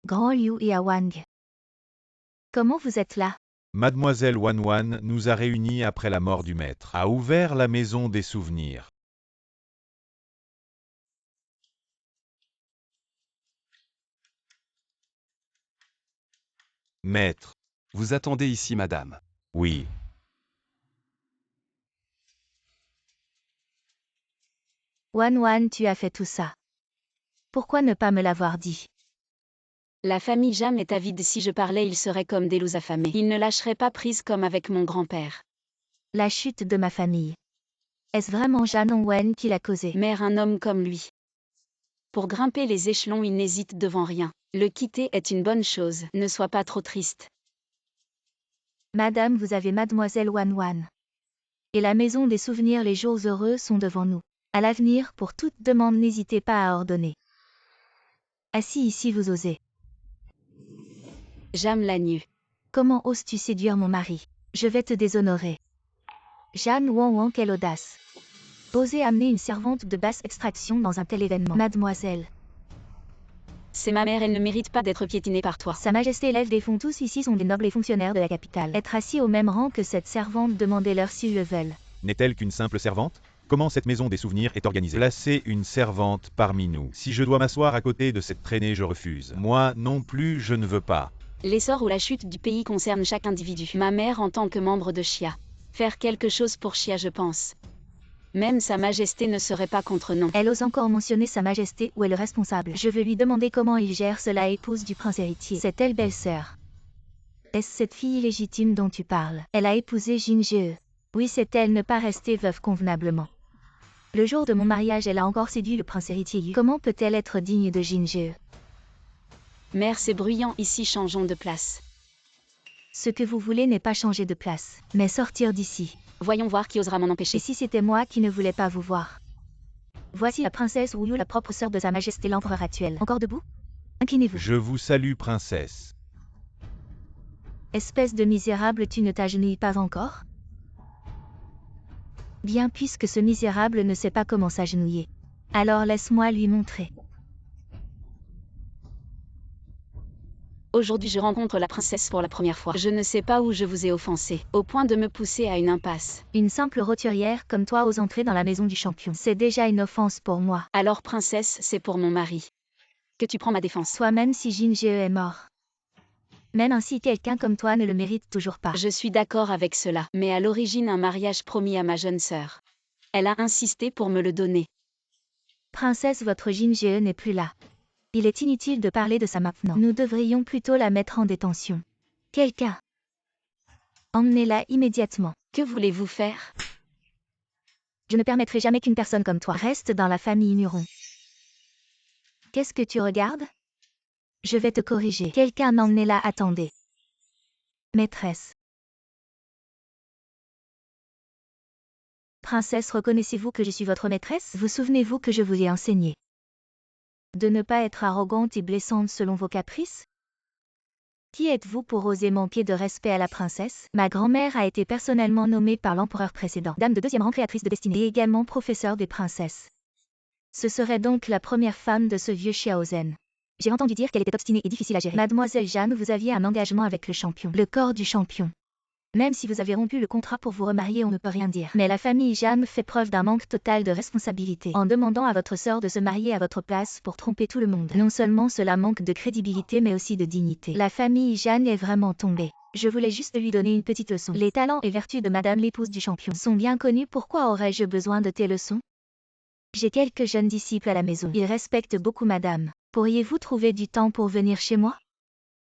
Speaker 2: Grand Liu et Awang. Comment vous êtes là?
Speaker 3: Mademoiselle Wanwan nous a réunis après la mort du maître, a ouvert la maison des souvenirs. Maître.
Speaker 4: Vous attendez ici, madame.
Speaker 3: Oui.
Speaker 2: Wanwan, tu as fait tout ça. Pourquoi ne pas me l'avoir dit?
Speaker 1: La famille Jam est avide. Si je parlais, ils seraient comme des loups affamés. Ils ne lâcheraient pas prise comme avec mon grand-père.
Speaker 2: La chute de ma famille. Est-ce vraiment Janon Wen qui l'a causée?
Speaker 1: Mère, un homme comme lui. Pour grimper les échelons, il n'hésite devant rien. Le quitter est une bonne chose. Ne sois pas trop triste.
Speaker 2: Madame, vous avez Mademoiselle Wanwan. Et la maison des souvenirs, les jours heureux sont devant nous. À l'avenir, pour toute demande, n'hésitez pas à ordonner. Assis ici, vous osez.
Speaker 1: Jam l'agneau.
Speaker 2: Comment oses-tu séduire mon mari? Je vais te déshonorer. Jeanne Wanwan, quelle audace. Oser amener une servante de basse extraction dans un tel événement. Mademoiselle.
Speaker 1: C'est ma mère, elle ne mérite pas d'être piétinée par toi.
Speaker 2: Sa Majesté élève des fonds, tous ici sont des nobles et fonctionnaires de la capitale. Être assis au même rang que cette servante, demandez-leur s'ils le veulent.
Speaker 3: N'est-elle qu'une simple servante? Comment cette maison des souvenirs est organisée? Placez une servante parmi nous. Si je dois m'asseoir à côté de cette traînée, je refuse. Moi non plus, je ne veux pas.
Speaker 1: L'essor ou la chute du pays concerne chaque individu. Ma mère en tant que membre de Chia. Faire quelque chose pour Chia, je pense. Même Sa Majesté ne serait pas contre, non.
Speaker 2: Elle ose encore mentionner Sa Majesté, où est le responsable? Je veux lui demander comment il gère cela, épouse du prince héritier. C'est elle belle-sœur. Est-ce cette fille illégitime dont tu parles? Elle a épousé Jin Jie. Oui, c'est elle, ne pas rester veuve convenablement. Le jour de mon mariage, elle a encore séduit le prince héritier. Comment peut-elle être digne de Jin Jie?
Speaker 1: Mère, c'est bruyant ici, changeons de place.
Speaker 2: Ce que vous voulez n'est pas changer de place, mais sortir d'ici.
Speaker 1: Voyons voir qui osera m'en empêcher.
Speaker 2: Et si c'était moi qui ne voulais pas vous voir? Voici la princesse Wu, la propre sœur de Sa Majesté l'empereur actuel. Encore debout? Inclinez-vous.
Speaker 3: Je vous salue, princesse.
Speaker 2: Espèce de misérable, tu ne t'agenouilles pas encore? Bien, puisque ce misérable ne sait pas comment s'agenouiller. Alors laisse-moi lui montrer.
Speaker 1: Aujourd'hui, je rencontre la princesse pour la première fois. Je ne sais pas où je vous ai offensé, au point de me pousser à une impasse.
Speaker 2: Une simple roturière comme toi ose entrer dans la maison du champion. C'est déjà une offense pour moi.
Speaker 1: Alors princesse, c'est pour mon mari que tu prends ma défense.
Speaker 2: Soit même si Jin Jie est mort. Même ainsi, quelqu'un comme toi ne le mérite toujours pas.
Speaker 1: Je suis d'accord avec cela, mais à l'origine un mariage promis à ma jeune sœur. Elle a insisté pour me le donner.
Speaker 2: Princesse, votre Jin Jie n'est plus là. Il est inutile de parler de ça maintenant. Nous devrions plutôt la mettre en détention. Quelqu'un. Emmenez-la immédiatement.
Speaker 1: Que voulez-vous faire?
Speaker 2: Je ne permettrai jamais qu'une personne comme toi reste dans la famille Nuron. Qu'est-ce que tu regardes? Je vais te corriger. Quelqu'un, emmenez-la, attendez. Maîtresse. Princesse, reconnaissez-vous que je suis votre maîtresse? Vous souvenez-vous que je vous ai enseigné de ne pas être arrogante et blessante selon vos caprices? Qui êtes-vous pour oser manquer de respect à la princesse? Ma grand-mère a été personnellement nommée par l'empereur précédent, dame de deuxième rang, créatrice de destinée, et également professeure des princesses. Ce serait donc la première femme de ce vieux Xiaozhen. J'ai entendu dire qu'elle était obstinée et difficile à gérer. Mademoiselle Jeanne, vous aviez un engagement avec le champion, le corps du champion. Même si vous avez rompu le contrat pour vous remarier, on ne peut rien dire. Mais la famille Jeanne fait preuve d'un manque total de responsabilité en demandant à votre sœur de se marier à votre place pour tromper tout le monde. Non seulement cela manque de crédibilité mais aussi de dignité. La famille Jeanne est vraiment tombée. Je voulais juste lui donner une petite leçon. Les talents et vertus de madame l'épouse du champion sont bien connus. Pourquoi aurais-je besoin de tes leçons? J'ai quelques jeunes disciples à la maison. Ils respectent beaucoup madame. Pourriez-vous trouver du temps pour venir chez moi?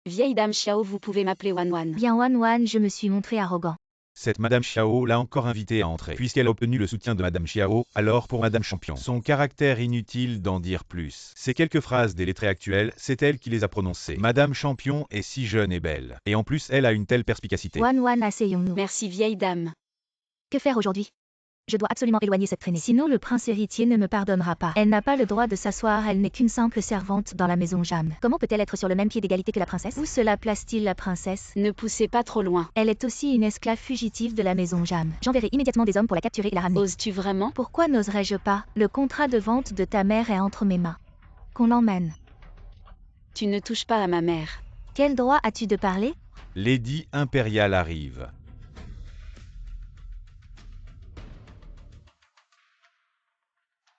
Speaker 1: Vieille dame Xiao, vous pouvez m'appeler Wan Wan.
Speaker 2: Bien Wan Wan, je me suis montré arrogant.
Speaker 3: Cette Madame Xiao l'a encore invité à entrer, puisqu'elle a obtenu le soutien de Madame Xiao, alors pour Madame Champion. Son caractère inutile d'en dire plus. Ces quelques phrases des lettrés actuels, c'est elle qui les a prononcées. Madame Champion est si jeune et belle. Et en plus, elle a une telle perspicacité.
Speaker 2: Wan Wan, asseyons-nous.
Speaker 1: Merci vieille dame.
Speaker 2: Que faire aujourd'hui? Je dois absolument éloigner cette traînée. Sinon le prince héritier ne me pardonnera pas. Elle n'a pas le droit de s'asseoir, elle n'est qu'une simple servante dans la maison Jeanne. Comment peut-elle être sur le même pied d'égalité que la princesse? Où cela place-t-il la princesse?
Speaker 1: Ne poussez pas trop loin.
Speaker 2: Elle est aussi une esclave fugitive de la maison Jeanne. J'enverrai immédiatement des hommes pour la capturer et la ramener.
Speaker 1: Oses-tu vraiment?
Speaker 2: Pourquoi n'oserais-je pas? Le contrat de vente de ta mère est entre mes mains. Qu'on l'emmène.
Speaker 1: Tu ne touches pas à ma mère.
Speaker 2: Quel droit as-tu de parler?
Speaker 3: Lady impériale arrive.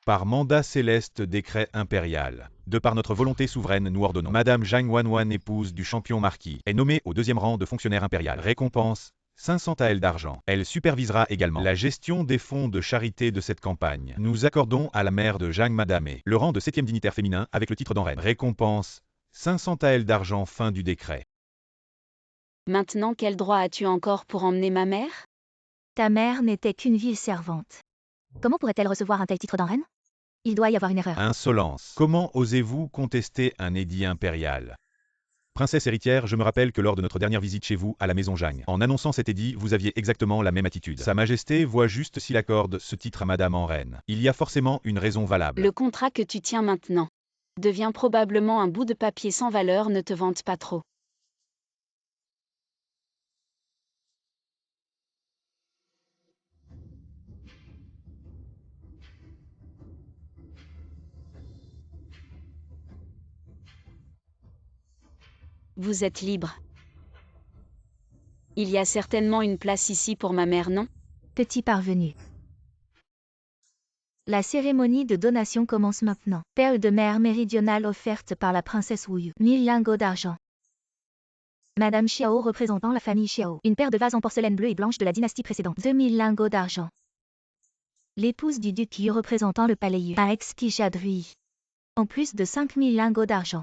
Speaker 3: Par mandat céleste décret impérial. De par notre volonté souveraine, nous ordonnons. Madame Zhang Wanwan, épouse du champion marquis, est nommée au deuxième rang de fonctionnaire impérial. Récompense 500 taels d'argent. Elle supervisera également la gestion des fonds de charité de cette campagne. Nous accordons à la mère de Zhang Madame le rang de 7e dignitaire féminin avec le titre d'en-reine. Récompense 500 taels d'argent. Fin du décret.
Speaker 1: Maintenant, quel droit as-tu encore pour emmener ma mère?
Speaker 2: Ta mère n'était qu'une vile servante. Comment pourrait-elle recevoir un tel titre d'en-reine? Il doit y avoir une erreur.
Speaker 3: Insolence. Comment osez-vous contester un édit impérial? Princesse héritière, je me rappelle que lors de notre dernière visite chez vous, à la maison Zhang, en annonçant cet édit, vous aviez exactement la même attitude. Sa Majesté voit juste s'il accorde ce titre à Madame en reine. Il y a forcément une raison valable.
Speaker 1: Le contrat que tu tiens maintenant devient probablement un bout de papier sans valeur, ne te vante pas trop. Vous êtes libre. Il y a certainement une place ici pour ma mère, non?
Speaker 2: Petit parvenu. La cérémonie de donation commence maintenant. Perle de mer méridionale offerte par la princesse Wu. 1000 lingots d'argent. Madame Xiao représentant la famille Xiao. Une paire de vases en porcelaine bleue et blanche de la dynastie précédente. 2000 lingots d'argent. L'épouse du duc Yu représentant le palais Yu. Un exquis jadrui. En plus de 5000 lingots d'argent.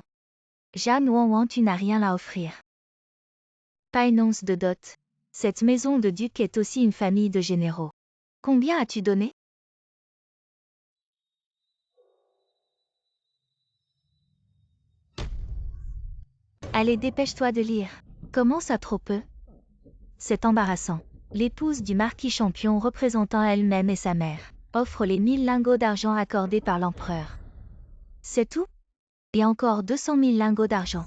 Speaker 2: Jeanne Wanwan, tu n'as rien à offrir. Pas une once de dot. Cette maison de duc est aussi une famille de généraux. Combien as-tu donné? Allez, dépêche-toi de lire. Comment ça trop peu? C'est embarrassant. L'épouse du marquis champion représentant elle-même et sa mère offre les 1000 lingots d'argent accordés par l'empereur. C'est tout? Et encore 200 000 lingots d'argent.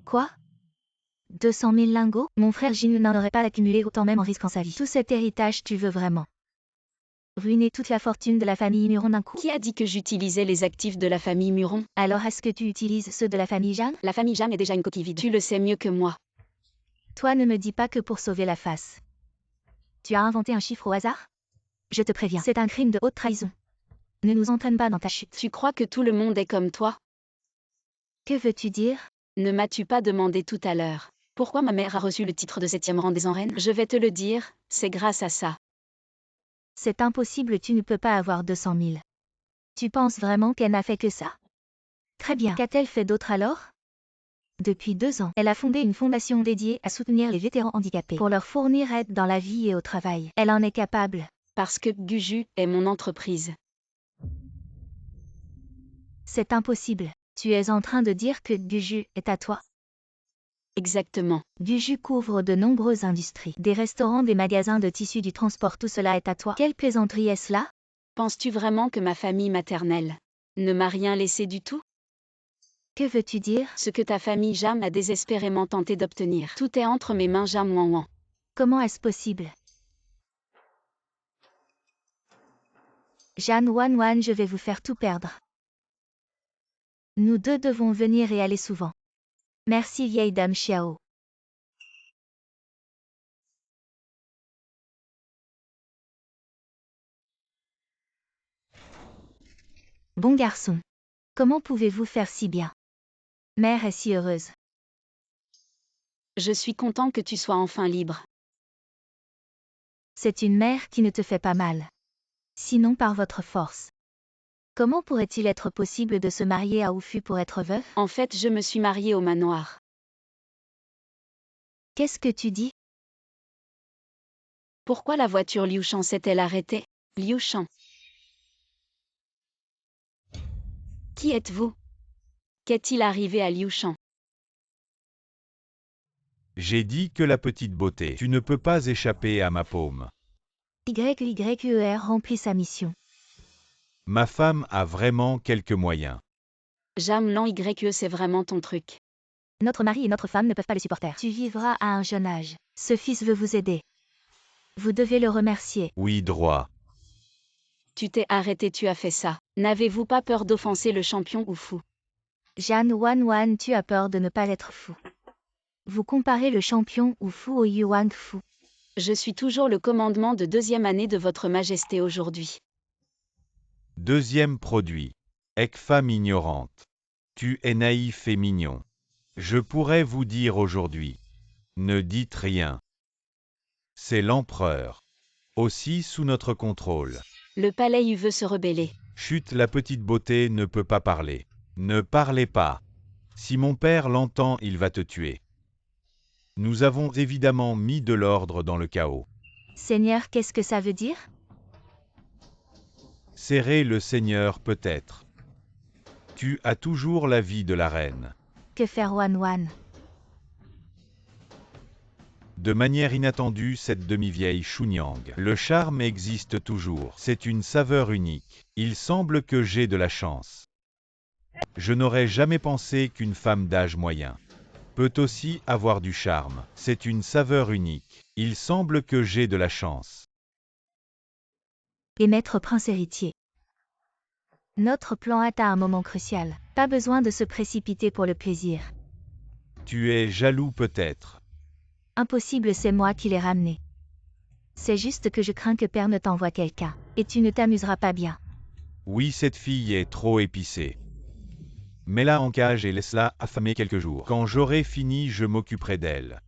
Speaker 2: Quoi? 200 000 lingots? Mon frère Jin n'en aurait pas accumulé autant même en risquant sa vie. Tout cet héritage tu veux vraiment? Ruiner toute la fortune de la famille Muron d'un coup?
Speaker 1: Qui a dit que j'utilisais les actifs de la famille Muron?
Speaker 2: Alors est-ce que tu utilises ceux de la famille Jeanne?
Speaker 1: La famille Jeanne est déjà une coquille vide. Tu le sais mieux que moi.
Speaker 2: Toi ne me dis pas que pour sauver la face. Tu as inventé un chiffre au hasard? Je te préviens, c'est un crime de haute trahison. Ne nous entraîne pas dans ta chute.
Speaker 1: Tu crois que tout le monde est comme toi?
Speaker 2: Que veux-tu dire?
Speaker 1: Ne m'as-tu pas demandé tout à l'heure pourquoi ma mère a reçu le titre de 7e rang des en-reines? Je vais te le dire, c'est grâce à ça.
Speaker 2: C'est impossible, tu ne peux pas avoir 200 000. Tu penses vraiment qu'elle n'a fait que ça? Très bien. Qu'a-t-elle fait d'autre alors? Depuis 2 ans, elle a fondé une fondation dédiée à soutenir les vétérans handicapés pour leur fournir aide dans la vie et au travail. Elle en est capable.
Speaker 1: Parce que Guju est mon entreprise.
Speaker 2: C'est impossible. Tu es en train de dire que Guju est à toi?
Speaker 1: Exactement.
Speaker 2: Du jus couvre de nombreuses industries. Des restaurants, des magasins de tissus, du transport, tout cela est à toi. Quelle plaisanterie est-ce là?
Speaker 1: Penses-tu vraiment que ma famille maternelle ne m'a rien laissé du tout?
Speaker 2: Que veux-tu dire?
Speaker 1: Ce que ta famille Jam a désespérément tenté d'obtenir. Tout est entre mes mains Jam Wan Wan.
Speaker 2: Comment est-ce possible? Jeanne Wan Wan, je vais vous faire tout perdre. Nous deux devons venir et aller souvent. Merci vieille dame Xiao. Bon garçon. Comment pouvez-vous faire si bien? Mère est si heureuse.
Speaker 1: Je suis content que tu sois enfin libre.
Speaker 2: C'est une mère qui ne te fait pas mal. Sinon par votre force. Comment pourrait-il être possible de se marier à Oufu pour être veuf?
Speaker 1: En fait, je me suis mariée au manoir.
Speaker 2: Qu'est-ce que tu dis?
Speaker 1: Pourquoi la voiture Liu Shan s'est-elle arrêtée? Liu Shan. Qui êtes-vous? Qu'est-il arrivé à Liu Shan?
Speaker 3: J'ai dit que la petite beauté, tu ne peux pas échapper à ma paume.
Speaker 2: YYER remplit sa mission.
Speaker 3: Ma femme a vraiment quelques moyens.
Speaker 1: Jam Lan YE, c'est vraiment ton truc.
Speaker 2: Notre mari et notre femme ne peuvent pas le supporter. Tu vivras à un jeune âge. Ce fils veut vous aider. Vous devez le remercier.
Speaker 3: Oui, droit.
Speaker 1: Tu t'es arrêté, tu as fait ça. N'avez-vous pas peur d'offenser le champion ou fou?
Speaker 2: Jeanne Wan Wan, tu as peur de ne pas être fou. Vous comparez le champion ou fou au Yuan Fu.
Speaker 1: Je suis toujours le commandement de 2e année de votre majesté aujourd'hui.
Speaker 3: Deuxième produit. Femme ignorante. Tu es naïf et mignon. Je pourrais vous dire aujourd'hui. Ne dites rien. C'est l'empereur. Aussi sous notre contrôle.
Speaker 1: Le palais Yu veut se rebeller.
Speaker 3: Chut, la petite beauté ne peut pas parler. Ne parlez pas. Si mon père l'entend, il va te tuer. Nous avons évidemment mis de l'ordre dans le chaos.
Speaker 2: Seigneur, qu'est-ce que ça veut dire?
Speaker 3: Serrer le Seigneur peut-être. Tu as toujours la vie de la reine.
Speaker 2: Que faire Wan Wan?
Speaker 3: De manière inattendue, cette demi-vieille Chunyang. Le charme existe toujours. C'est une saveur unique. Il semble que j'ai de la chance. Je n'aurais jamais pensé qu'une femme d'âge moyen peut aussi avoir du charme. C'est une saveur unique. Il semble que j'ai de la chance.
Speaker 2: Et maître prince héritier. Notre plan atteint un moment crucial. Pas besoin de se précipiter pour le plaisir.
Speaker 3: Tu es jaloux peut-être.
Speaker 2: Impossible, c'est moi qui l'ai ramené. C'est juste que je crains que père ne t'envoie quelqu'un. Et tu ne t'amuseras pas bien.
Speaker 3: Oui, cette fille est trop épicée. Mets-la en cage et laisse-la affamer quelques jours. Quand j'aurai fini, je m'occuperai d'elle.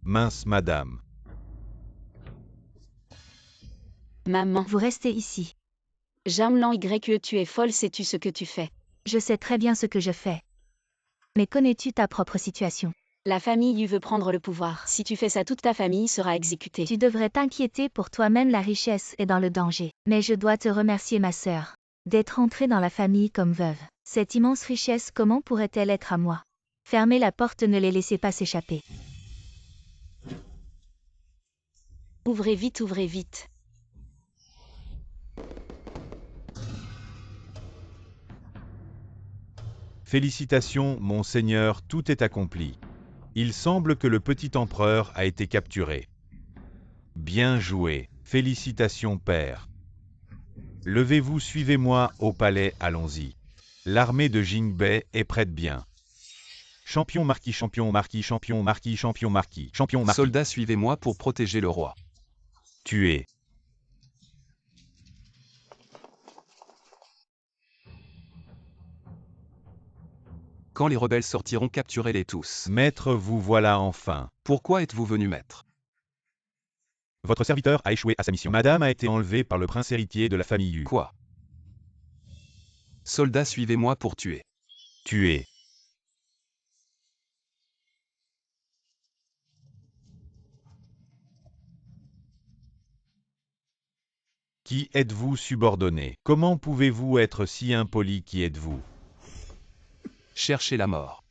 Speaker 3: Mince madame.
Speaker 1: Maman.
Speaker 2: Vous restez ici.
Speaker 1: Jam Lan YE, tu es folle, sais-tu ce que tu fais?
Speaker 2: Je sais très bien ce que je fais. Mais connais-tu ta propre situation?
Speaker 1: La famille Yu veut prendre le pouvoir. Si tu fais ça, toute ta famille sera exécutée.
Speaker 2: Tu devrais t'inquiéter pour toi-même, la richesse est dans le danger. Mais je dois te remercier, ma sœur, d'être entrée dans la famille comme veuve. Cette immense richesse, comment pourrait-elle être à moi? Fermez la porte, ne les laissez pas s'échapper.
Speaker 1: Ouvrez vite, ouvrez vite.
Speaker 3: Félicitations, mon seigneur, tout est accompli. Il semble que le petit empereur a été capturé. Bien joué. Félicitations, père. Levez-vous, suivez-moi au palais, allons-y. L'armée de Jingbei est prête bien. Champion marquis, champion marquis, champion marquis, champion marquis, champion marquis.
Speaker 4: Soldats, suivez-moi pour protéger le roi.
Speaker 3: Tué.
Speaker 4: Quand les rebelles sortiront, capturez-les tous.
Speaker 3: Maître, vous voilà enfin.
Speaker 4: Pourquoi êtes-vous venu, maître?
Speaker 3: Votre serviteur a échoué à sa mission. Madame a été enlevée par le prince héritier de la famille Yu.
Speaker 4: Quoi? Soldats, suivez-moi pour tuer.
Speaker 3: Tué. Qui êtes-vous subordonné? Comment pouvez-vous être si impoli? Qui êtes-vous?
Speaker 4: Cherchez la mort.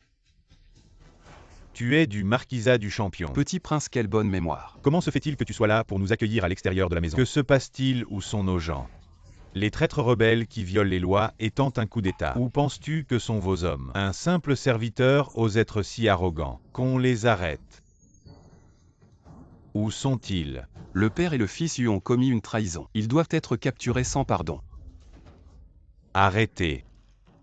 Speaker 3: Tu es du marquisat du champion.
Speaker 4: Petit prince, quelle bonne mémoire.
Speaker 3: Comment se fait-il que tu sois là pour nous accueillir à l'extérieur de la maison? Que se passe-t-il? Où sont nos gens? Les traîtres rebelles qui violent les lois et tentent un coup d'État. Où penses-tu que sont vos hommes? Un simple serviteur ose être si arrogant. Qu'on les arrête. Où sont-ils?
Speaker 4: Le père et le fils lui ont commis une trahison. Ils doivent être capturés sans pardon.
Speaker 3: Arrêtez.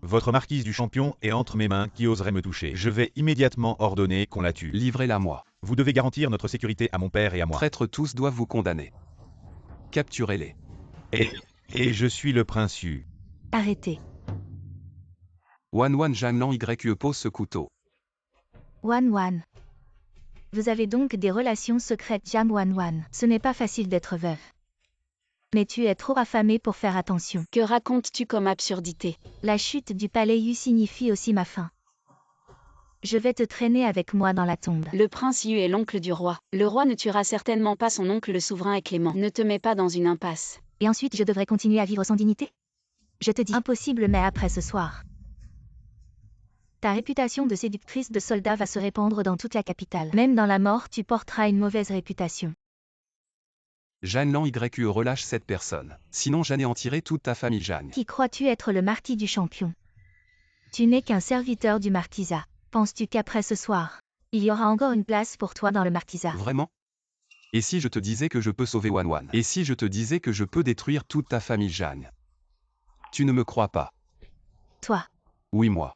Speaker 3: Votre marquise du champion est entre mes mains. Qui oserait me toucher? Je vais immédiatement ordonner qu'on la tue.
Speaker 4: Livrez-la moi.
Speaker 3: Vous devez garantir notre sécurité à mon père et à moi.
Speaker 4: Traîtres tous doivent vous condamner. Capturez-les.
Speaker 3: Et je suis le prince Yu.
Speaker 2: Arrêtez.
Speaker 4: Wan Zhanglan YE pose ce couteau.
Speaker 2: Wan. Vous avez donc des relations secrètes, Jam Wan. Ce n'est pas facile d'être veuve. Mais tu es trop affamé pour faire attention.
Speaker 1: Que racontes-tu comme absurdité?
Speaker 2: La chute du palais Yu signifie aussi ma fin. Je vais te traîner avec moi dans la tombe.
Speaker 1: Le prince Yu est l'oncle du roi. Le roi ne tuera certainement pas son oncle, le souverain est clément. Ne te mets pas dans une impasse.
Speaker 2: Et ensuite je devrais continuer à vivre sans dignité? Je te dis impossible, mais après ce soir. Ta réputation de séductrice de soldat va se répandre dans toute la capitale. Même dans la mort, tu porteras une mauvaise réputation.
Speaker 4: Zhanglan YE relâche cette personne. Sinon j'anéantirai toute ta famille Zhang.
Speaker 2: Qui crois-tu être le marquis du champion? Tu n'es qu'un serviteur du marquisat. Penses-tu qu'après ce soir, il y aura encore une place pour toi dans le marquisat?
Speaker 4: Vraiment? Et si je te disais que je peux sauver Wan? Et si je te disais que je peux détruire toute ta famille Zhang? Tu ne me crois pas?
Speaker 2: Toi.
Speaker 4: Oui, moi.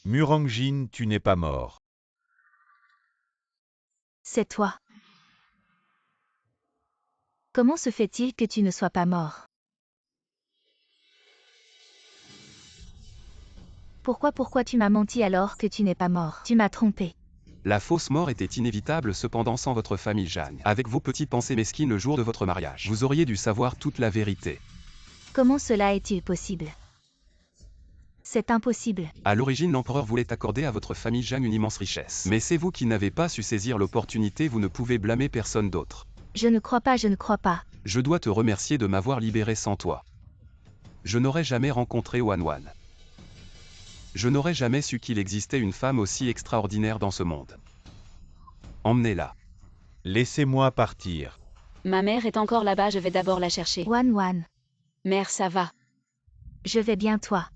Speaker 3: Murangjin, tu n'es pas mort.
Speaker 2: C'est toi. Comment se fait-il que tu ne sois pas mort? Pourquoi tu m'as menti alors que tu n'es pas mort? Tu m'as trompé.
Speaker 4: La fausse mort était inévitable cependant sans votre famille Zhang. Avec vos petites pensées mesquines le jour de votre mariage, vous auriez dû savoir toute la vérité.
Speaker 2: Comment cela est-il possible? C'est impossible.
Speaker 4: À l'origine, l'empereur voulait accorder à votre famille Zhang une immense richesse. Mais c'est vous qui n'avez pas su saisir l'opportunité, vous ne pouvez blâmer personne d'autre.
Speaker 2: Je ne crois pas.
Speaker 4: Je dois te remercier de m'avoir libéré. Sans toi, je n'aurais jamais rencontré Wan. Je n'aurais jamais su qu'il existait une femme aussi extraordinaire dans ce monde. Emmenez-la.
Speaker 3: Laissez-moi partir.
Speaker 1: Ma mère est encore là-bas, je vais d'abord la chercher.
Speaker 2: Wan.
Speaker 1: Mère, ça va.
Speaker 2: Je vais bien, toi.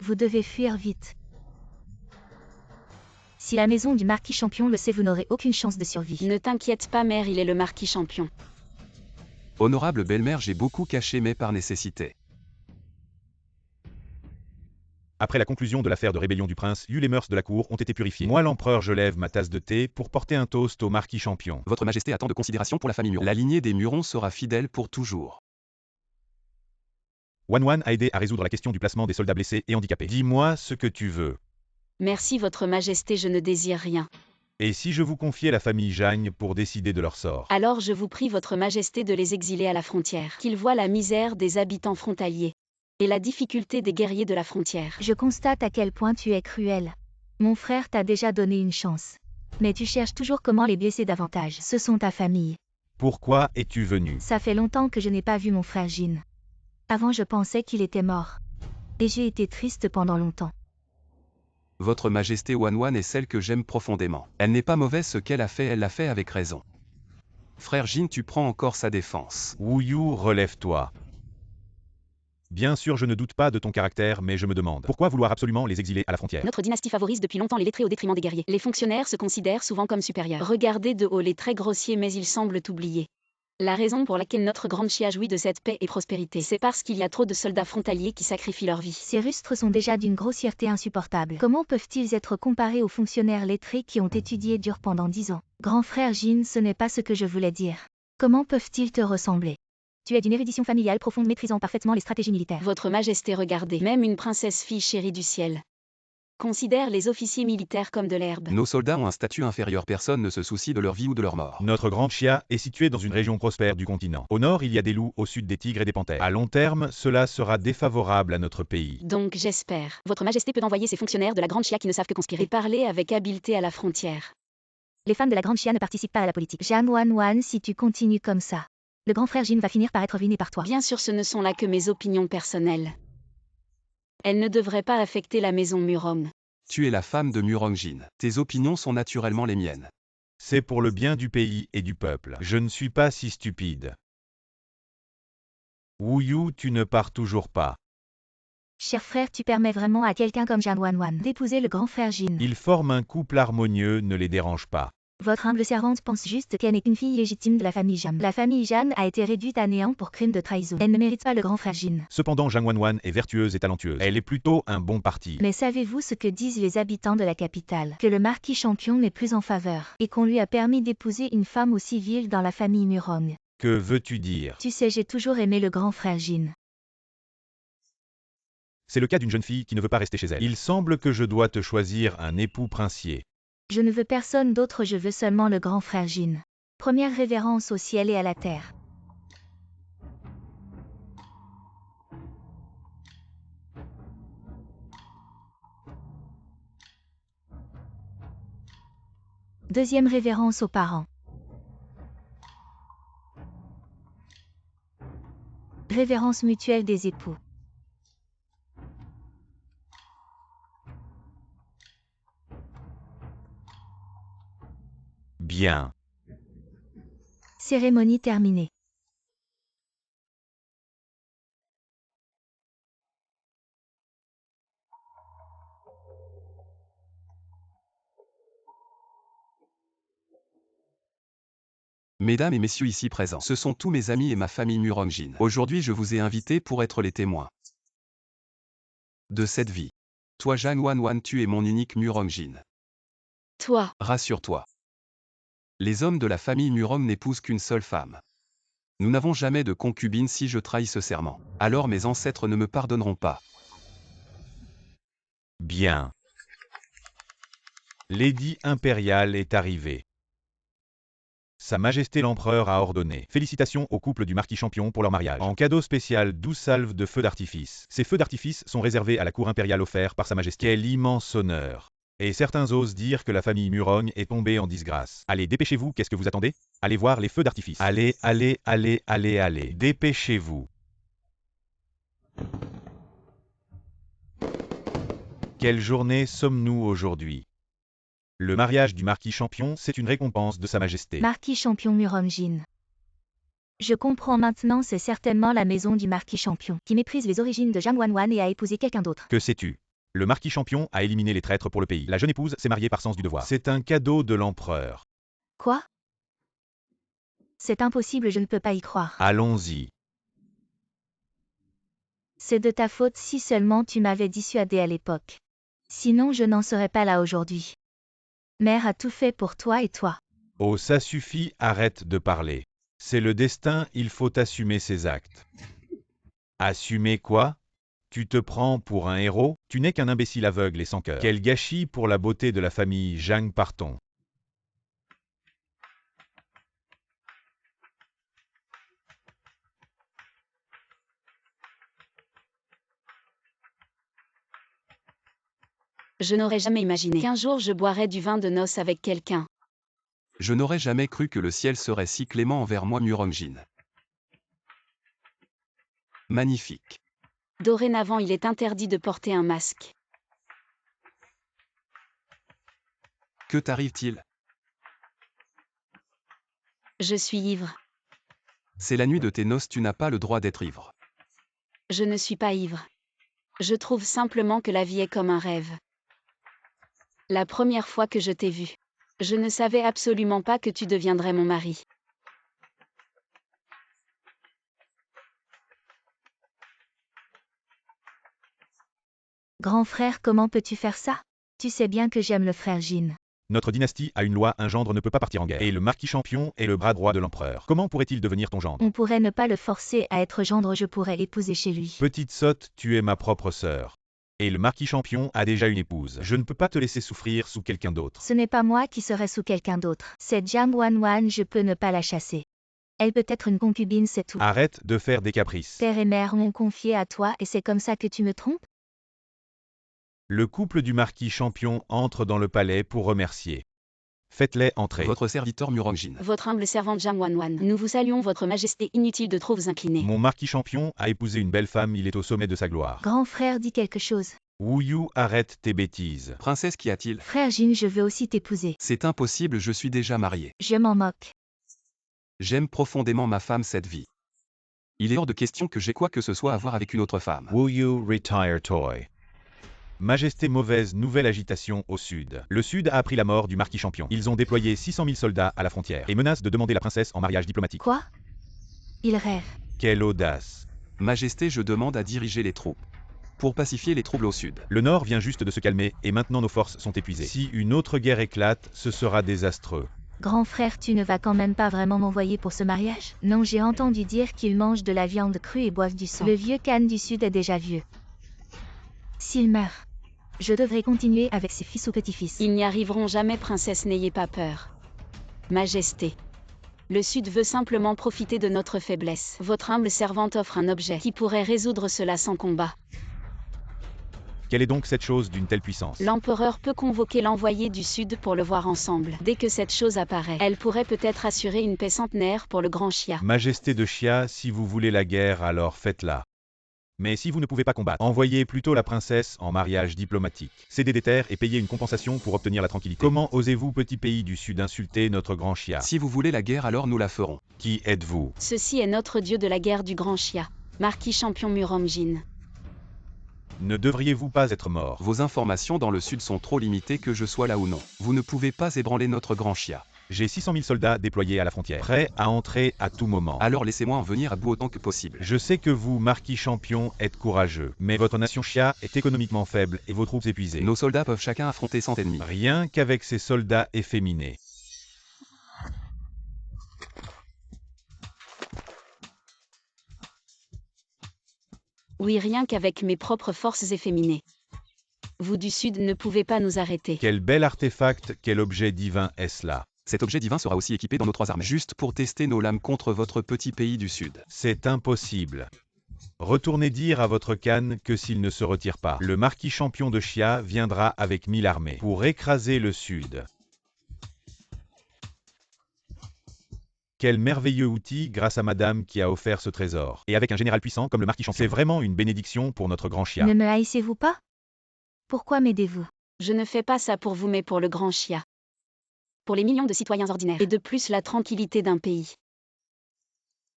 Speaker 2: Vous devez fuir vite. Si la maison du marquis champion le sait, vous n'aurez aucune chance de survie.
Speaker 1: Ne t'inquiète pas, mère, il est le marquis champion.
Speaker 4: Honorable belle-mère, j'ai beaucoup caché, mais par nécessité.
Speaker 3: Après la conclusion de l'affaire de rébellion du prince Yu, les mœurs de la cour ont été purifiées. Moi, l'empereur, je lève ma tasse de thé pour porter un toast au marquis champion.
Speaker 4: Votre Majesté a tant de considération pour la famille Muron. La lignée des Muron sera fidèle pour toujours.
Speaker 3: Wan a aidé à résoudre la question du placement des soldats blessés et handicapés. Dis-moi ce que tu veux.
Speaker 1: Merci, votre Majesté, je ne désire rien.
Speaker 3: Et si je vous confiais la famille Zhang pour décider de leur sort?
Speaker 1: Alors je vous prie, votre Majesté, de les exiler à la frontière. Qu'ils voient la misère des habitants frontaliers. Et la difficulté des guerriers de la frontière.
Speaker 2: Je constate à quel point tu es cruel. Mon frère t'a déjà donné une chance. Mais tu cherches toujours comment les blesser davantage. Ce sont ta famille.
Speaker 3: Pourquoi es-tu venu?
Speaker 2: Ça fait longtemps que je n'ai pas vu mon frère Jin. Avant je pensais qu'il était mort. Et j'ai été triste pendant longtemps.
Speaker 4: Votre Majesté Wan est celle que j'aime profondément. Elle n'est pas mauvaise, ce qu'elle a fait, elle l'a fait avec raison. Frère Jin, tu prends encore sa défense.
Speaker 3: Wu Yu, relève-toi. Bien sûr, je ne doute pas de ton caractère, mais je me demande, pourquoi vouloir absolument les exiler à la frontière?
Speaker 1: Notre dynastie favorise depuis longtemps les lettrés au détriment des guerriers. Les fonctionnaires se considèrent souvent comme supérieurs. Regardez de haut les traits grossiers, mais ils semblent oublier. La raison pour laquelle notre grande chia jouit de cette paix et prospérité, c'est parce qu'il y a trop de soldats frontaliers qui sacrifient leur vie.
Speaker 2: Ces rustres sont déjà d'une grossièreté insupportable. Comment peuvent-ils être comparés aux fonctionnaires lettrés qui ont étudié dur pendant 10 ans? Grand frère Jin, ce n'est pas ce que je voulais dire. Comment peuvent-ils te ressembler? Tu es d'une érudition familiale profonde, maîtrisant parfaitement les stratégies militaires.
Speaker 1: Votre Majesté, regardez, même une princesse fille chérie du ciel. considère les officiers militaires comme de l'herbe.
Speaker 4: Nos soldats ont un statut inférieur, personne ne se soucie de leur vie ou de leur mort.
Speaker 3: Notre grande Chia est située dans une région prospère du continent. Au nord, il y a des loups, au sud des tigres et des panthères. À long terme, cela sera défavorable à notre pays.
Speaker 1: Donc j'espère. Votre Majesté peut envoyer ses fonctionnaires de la Grande Chia qui ne savent que conspirer et parler avec habileté à la frontière.
Speaker 2: Les femmes de la Grande Chia ne participent pas à la politique. Jam Wan, si tu continues comme ça, le grand frère Jin va finir par être ruiné par toi.
Speaker 1: Bien sûr, ce ne sont là que mes opinions personnelles. Elles ne devraient pas affecter la maison Murong.
Speaker 4: Tu es la femme de Murong Jin. Tes opinions sont naturellement les miennes.
Speaker 3: C'est pour le bien du pays et du peuple. Je ne suis pas si stupide. Wu Yu, tu ne pars toujours pas.
Speaker 2: Cher frère, tu permets vraiment à quelqu'un comme Jam Wan d'épouser le grand frère Jin.
Speaker 3: Ils forment un couple harmonieux, ne les dérange pas.
Speaker 2: Votre humble servante pense juste qu'elle n'est qu'une fille légitime de la famille Jam. La famille Jan a été réduite à néant pour crime de trahison. Elle ne mérite pas le grand frère Jin.
Speaker 3: Cependant, Zhang Wanwan est vertueuse et talentueuse. Elle est plutôt un bon parti.
Speaker 2: Mais savez-vous ce que disent les habitants de la capitale? Que le marquis champion n'est plus en faveur, et qu'on lui a permis d'épouser une femme aussi vile dans la famille Murong.
Speaker 3: Que veux-tu dire?
Speaker 2: Tu sais, j'ai toujours aimé le grand frère Jin.
Speaker 3: C'est le cas d'une jeune fille qui ne veut pas rester chez elle. Il semble que je dois te choisir un époux princier.
Speaker 2: Je ne veux personne d'autre, je veux seulement le grand frère Jin. Première révérence au ciel et à la terre. Deuxième révérence aux parents. Révérence mutuelle des époux.
Speaker 3: Bien.
Speaker 2: Cérémonie terminée.
Speaker 4: Mesdames et messieurs ici présents, ce sont tous mes amis et ma famille Murong Jin. Aujourd'hui je vous ai invités pour être les témoins de cette vie. Toi Jang Wanwan, tu es mon unique Murong Jin.
Speaker 1: Toi,
Speaker 4: Rassure-toi. Les hommes de la famille Murong n'épousent qu'une seule femme. Nous n'avons jamais de concubine si je trahis ce serment. Alors mes ancêtres ne me pardonneront pas.
Speaker 3: Bien. Lady impériale est arrivée. Sa Majesté l'Empereur a ordonné. Félicitations au couple du marquis champion pour leur mariage. En cadeau spécial, 12 salves de feux d'artifice. Ces feux d'artifice sont réservés à la cour impériale offerts par Sa Majesté. Quel immense honneur! Et certains osent dire que la famille Murong est tombée en disgrâce. Allez, dépêchez-vous, qu'est-ce que vous attendez? Allez voir les feux d'artifice. Allez, dépêchez-vous. Quelle journée sommes-nous aujourd'hui? Le mariage du marquis champion, c'est une récompense de Sa Majesté.
Speaker 2: Marquis champion Murong Jin. Je comprends maintenant, c'est certainement la maison du marquis champion, qui méprise les origines de Jang Wanwan et a épousé quelqu'un d'autre.
Speaker 3: Que sais-tu? Le marquis champion a éliminé les traîtres pour le pays. La jeune épouse s'est mariée par sens du devoir. C'est un cadeau de l'empereur.
Speaker 2: Quoi? C'est impossible, je ne peux pas y croire.
Speaker 3: Allons-y.
Speaker 2: C'est de ta faute, si seulement tu m'avais dissuadé à l'époque. Sinon je n'en serais pas là aujourd'hui. Mère a tout fait pour toi et toi.
Speaker 3: Oh, ça suffit, arrête de parler. C'est le destin, il faut assumer ses actes. Assumer quoi? Tu te prends pour un héros? Tu n'es qu'un imbécile aveugle et sans cœur. Quel gâchis pour la beauté de la famille Zhang, partons.
Speaker 1: je n'aurais jamais imaginé qu'un jour je boirais du vin de noces avec quelqu'un.
Speaker 4: Je n'aurais jamais cru que le ciel serait si clément envers moi Murong Jin. Magnifique.
Speaker 1: Dorénavant, il est interdit de porter un masque.
Speaker 4: Que t'arrive-t-il?
Speaker 1: Je suis ivre.
Speaker 4: C'est la nuit de tes noces, tu n'as pas le droit d'être ivre.
Speaker 1: Je ne suis pas ivre. Je trouve simplement que la vie est comme un rêve. La première fois que je t'ai vu, je ne savais absolument pas que tu deviendrais mon mari.
Speaker 2: Grand frère, comment peux-tu faire ça? Tu sais bien que j'aime le frère Jin.
Speaker 3: Notre dynastie a une loi, un gendre ne peut pas partir en guerre. Et le marquis champion est le bras droit de l'empereur. Comment pourrait-il devenir ton gendre?
Speaker 2: On pourrait ne pas le forcer à être gendre, je pourrais l'épouser chez lui.
Speaker 3: Petite sotte, tu es ma propre sœur. Et le marquis champion a déjà une épouse. Je ne peux pas te laisser souffrir sous quelqu'un d'autre.
Speaker 2: Ce n'est pas moi qui serai sous quelqu'un d'autre. Cette Jam Wan, je peux ne pas la chasser. Elle peut être une concubine, c'est tout.
Speaker 3: Arrête de faire des caprices.
Speaker 2: Père et mère m'ont confié à toi et c'est comme ça que tu me trompes?
Speaker 3: Le couple du marquis champion entre dans le palais pour remercier. Faites-les entrer.
Speaker 4: Votre serviteur Murongjin.
Speaker 1: Votre humble servante Jam Wan. Nous vous saluons, votre majesté, inutile de trop vous incliner.
Speaker 3: Mon marquis champion a épousé une belle femme, il est au sommet de sa gloire.
Speaker 2: Grand frère dit quelque chose.
Speaker 3: Wu Yu, arrête tes bêtises.
Speaker 4: Princesse, qu'y a-t-il?
Speaker 2: Frère Jin, je veux aussi t'épouser.
Speaker 4: C'est impossible, je suis déjà marié.
Speaker 2: Je m'en moque.
Speaker 4: J'aime profondément ma femme cette vie. Il est hors de question que j'ai quoi que ce soit à voir avec une autre femme.
Speaker 3: Wu Yu, retire toy. Majesté, mauvaise nouvelle, agitation au sud. Le sud a appris la mort du marquis champion. Ils ont déployé 600 000 soldats à la frontière et menacent de demander la princesse en mariage diplomatique.
Speaker 2: Quoi? Il rêve.
Speaker 3: Quelle audace.
Speaker 4: Majesté, je demande à diriger les troupes. Pour pacifier les troubles au sud.
Speaker 3: Le nord vient juste de se calmer et maintenant nos forces sont épuisées. Si une autre guerre éclate, ce sera désastreux.
Speaker 2: Grand frère, tu ne vas quand même pas vraiment m'envoyer pour ce mariage? Non, j'ai entendu dire qu'ils mangent de la viande crue et boivent du sang. Le vieux Khan du Sud est déjà vieux. S'il meurt, je devrais continuer avec ses fils ou petits-fils.
Speaker 1: Ils n'y arriveront jamais, princesse, n'ayez pas peur. Majesté. Le Sud veut simplement profiter de notre faiblesse. Votre humble servante offre un objet qui pourrait résoudre cela sans combat.
Speaker 3: Quelle est donc cette chose d'une telle puissance?
Speaker 1: L'empereur peut convoquer l'envoyé du Sud pour le voir ensemble. Dès que cette chose apparaît, elle pourrait peut-être assurer une paix centenaire pour le grand Xia.
Speaker 3: Majesté de Xia, si vous voulez la guerre, alors faites-la. Mais si vous ne pouvez pas combattre, envoyez plutôt la princesse en mariage diplomatique. Cédez des terres et payez une compensation pour obtenir la tranquillité. Comment osez-vous, petit pays du Sud, insulter notre grand Xia?
Speaker 4: Si vous voulez la guerre, alors nous la ferons.
Speaker 3: Qui êtes-vous?
Speaker 1: Ceci est notre dieu de la guerre du grand Xia, marquis champion Murongjin.
Speaker 3: Ne devriez-vous pas être mort?
Speaker 4: Vos informations dans le sud sont trop limitées que je sois là ou non. Vous ne pouvez pas ébranler notre grand Xia.
Speaker 3: J'ai 600 000 soldats déployés à la frontière, prêts à entrer à tout moment.
Speaker 4: Alors laissez-moi en venir à bout autant que possible.
Speaker 3: Je sais que vous, marquis champion, êtes courageux, mais votre nation Xia est économiquement faible et vos troupes épuisées.
Speaker 4: Nos soldats peuvent chacun affronter 100 ennemis.
Speaker 3: Rien qu'avec ces soldats efféminés.
Speaker 1: Oui, rien qu'avec mes propres forces efféminées. Vous du Sud ne pouvez pas nous arrêter.
Speaker 3: Quel bel artefact, quel objet divin est-ce là?
Speaker 4: Cet objet divin sera aussi équipé dans nos 3 armées, juste pour tester nos lames contre votre petit pays du Sud.
Speaker 3: C'est impossible. Retournez dire à votre Khan que s'il ne se retire pas, le marquis champion de Xia viendra avec 1000 armées pour écraser le Sud. Quel merveilleux outil grâce à madame qui a offert ce trésor. Et avec un général puissant comme le marquis champion. C'est vraiment une bénédiction pour notre grand Xia.
Speaker 2: Ne me haïssez-vous pas? Pourquoi m'aidez-vous?
Speaker 1: Je ne fais pas ça pour vous mais pour le grand Xia. Pour les millions de citoyens ordinaires. Et de plus la tranquillité d'un pays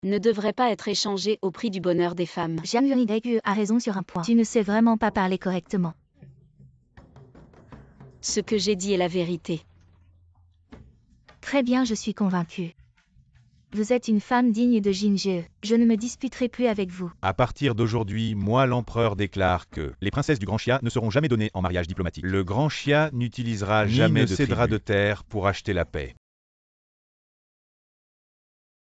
Speaker 1: ne devrait pas être échangée au prix du bonheur des femmes.
Speaker 2: Jam Yuridegu a raison sur un point. Tu ne sais vraiment pas parler correctement.
Speaker 1: Ce que j'ai dit est la vérité.
Speaker 2: Très bien, je suis convaincue. Vous êtes une femme digne de Jinje. Je ne me disputerai plus avec vous.
Speaker 3: À partir d'aujourd'hui, moi l'empereur déclare que les princesses du grand Xia ne seront jamais données en mariage diplomatique. Le grand Xia n'utilisera jamais de cédra de terre pour acheter la paix.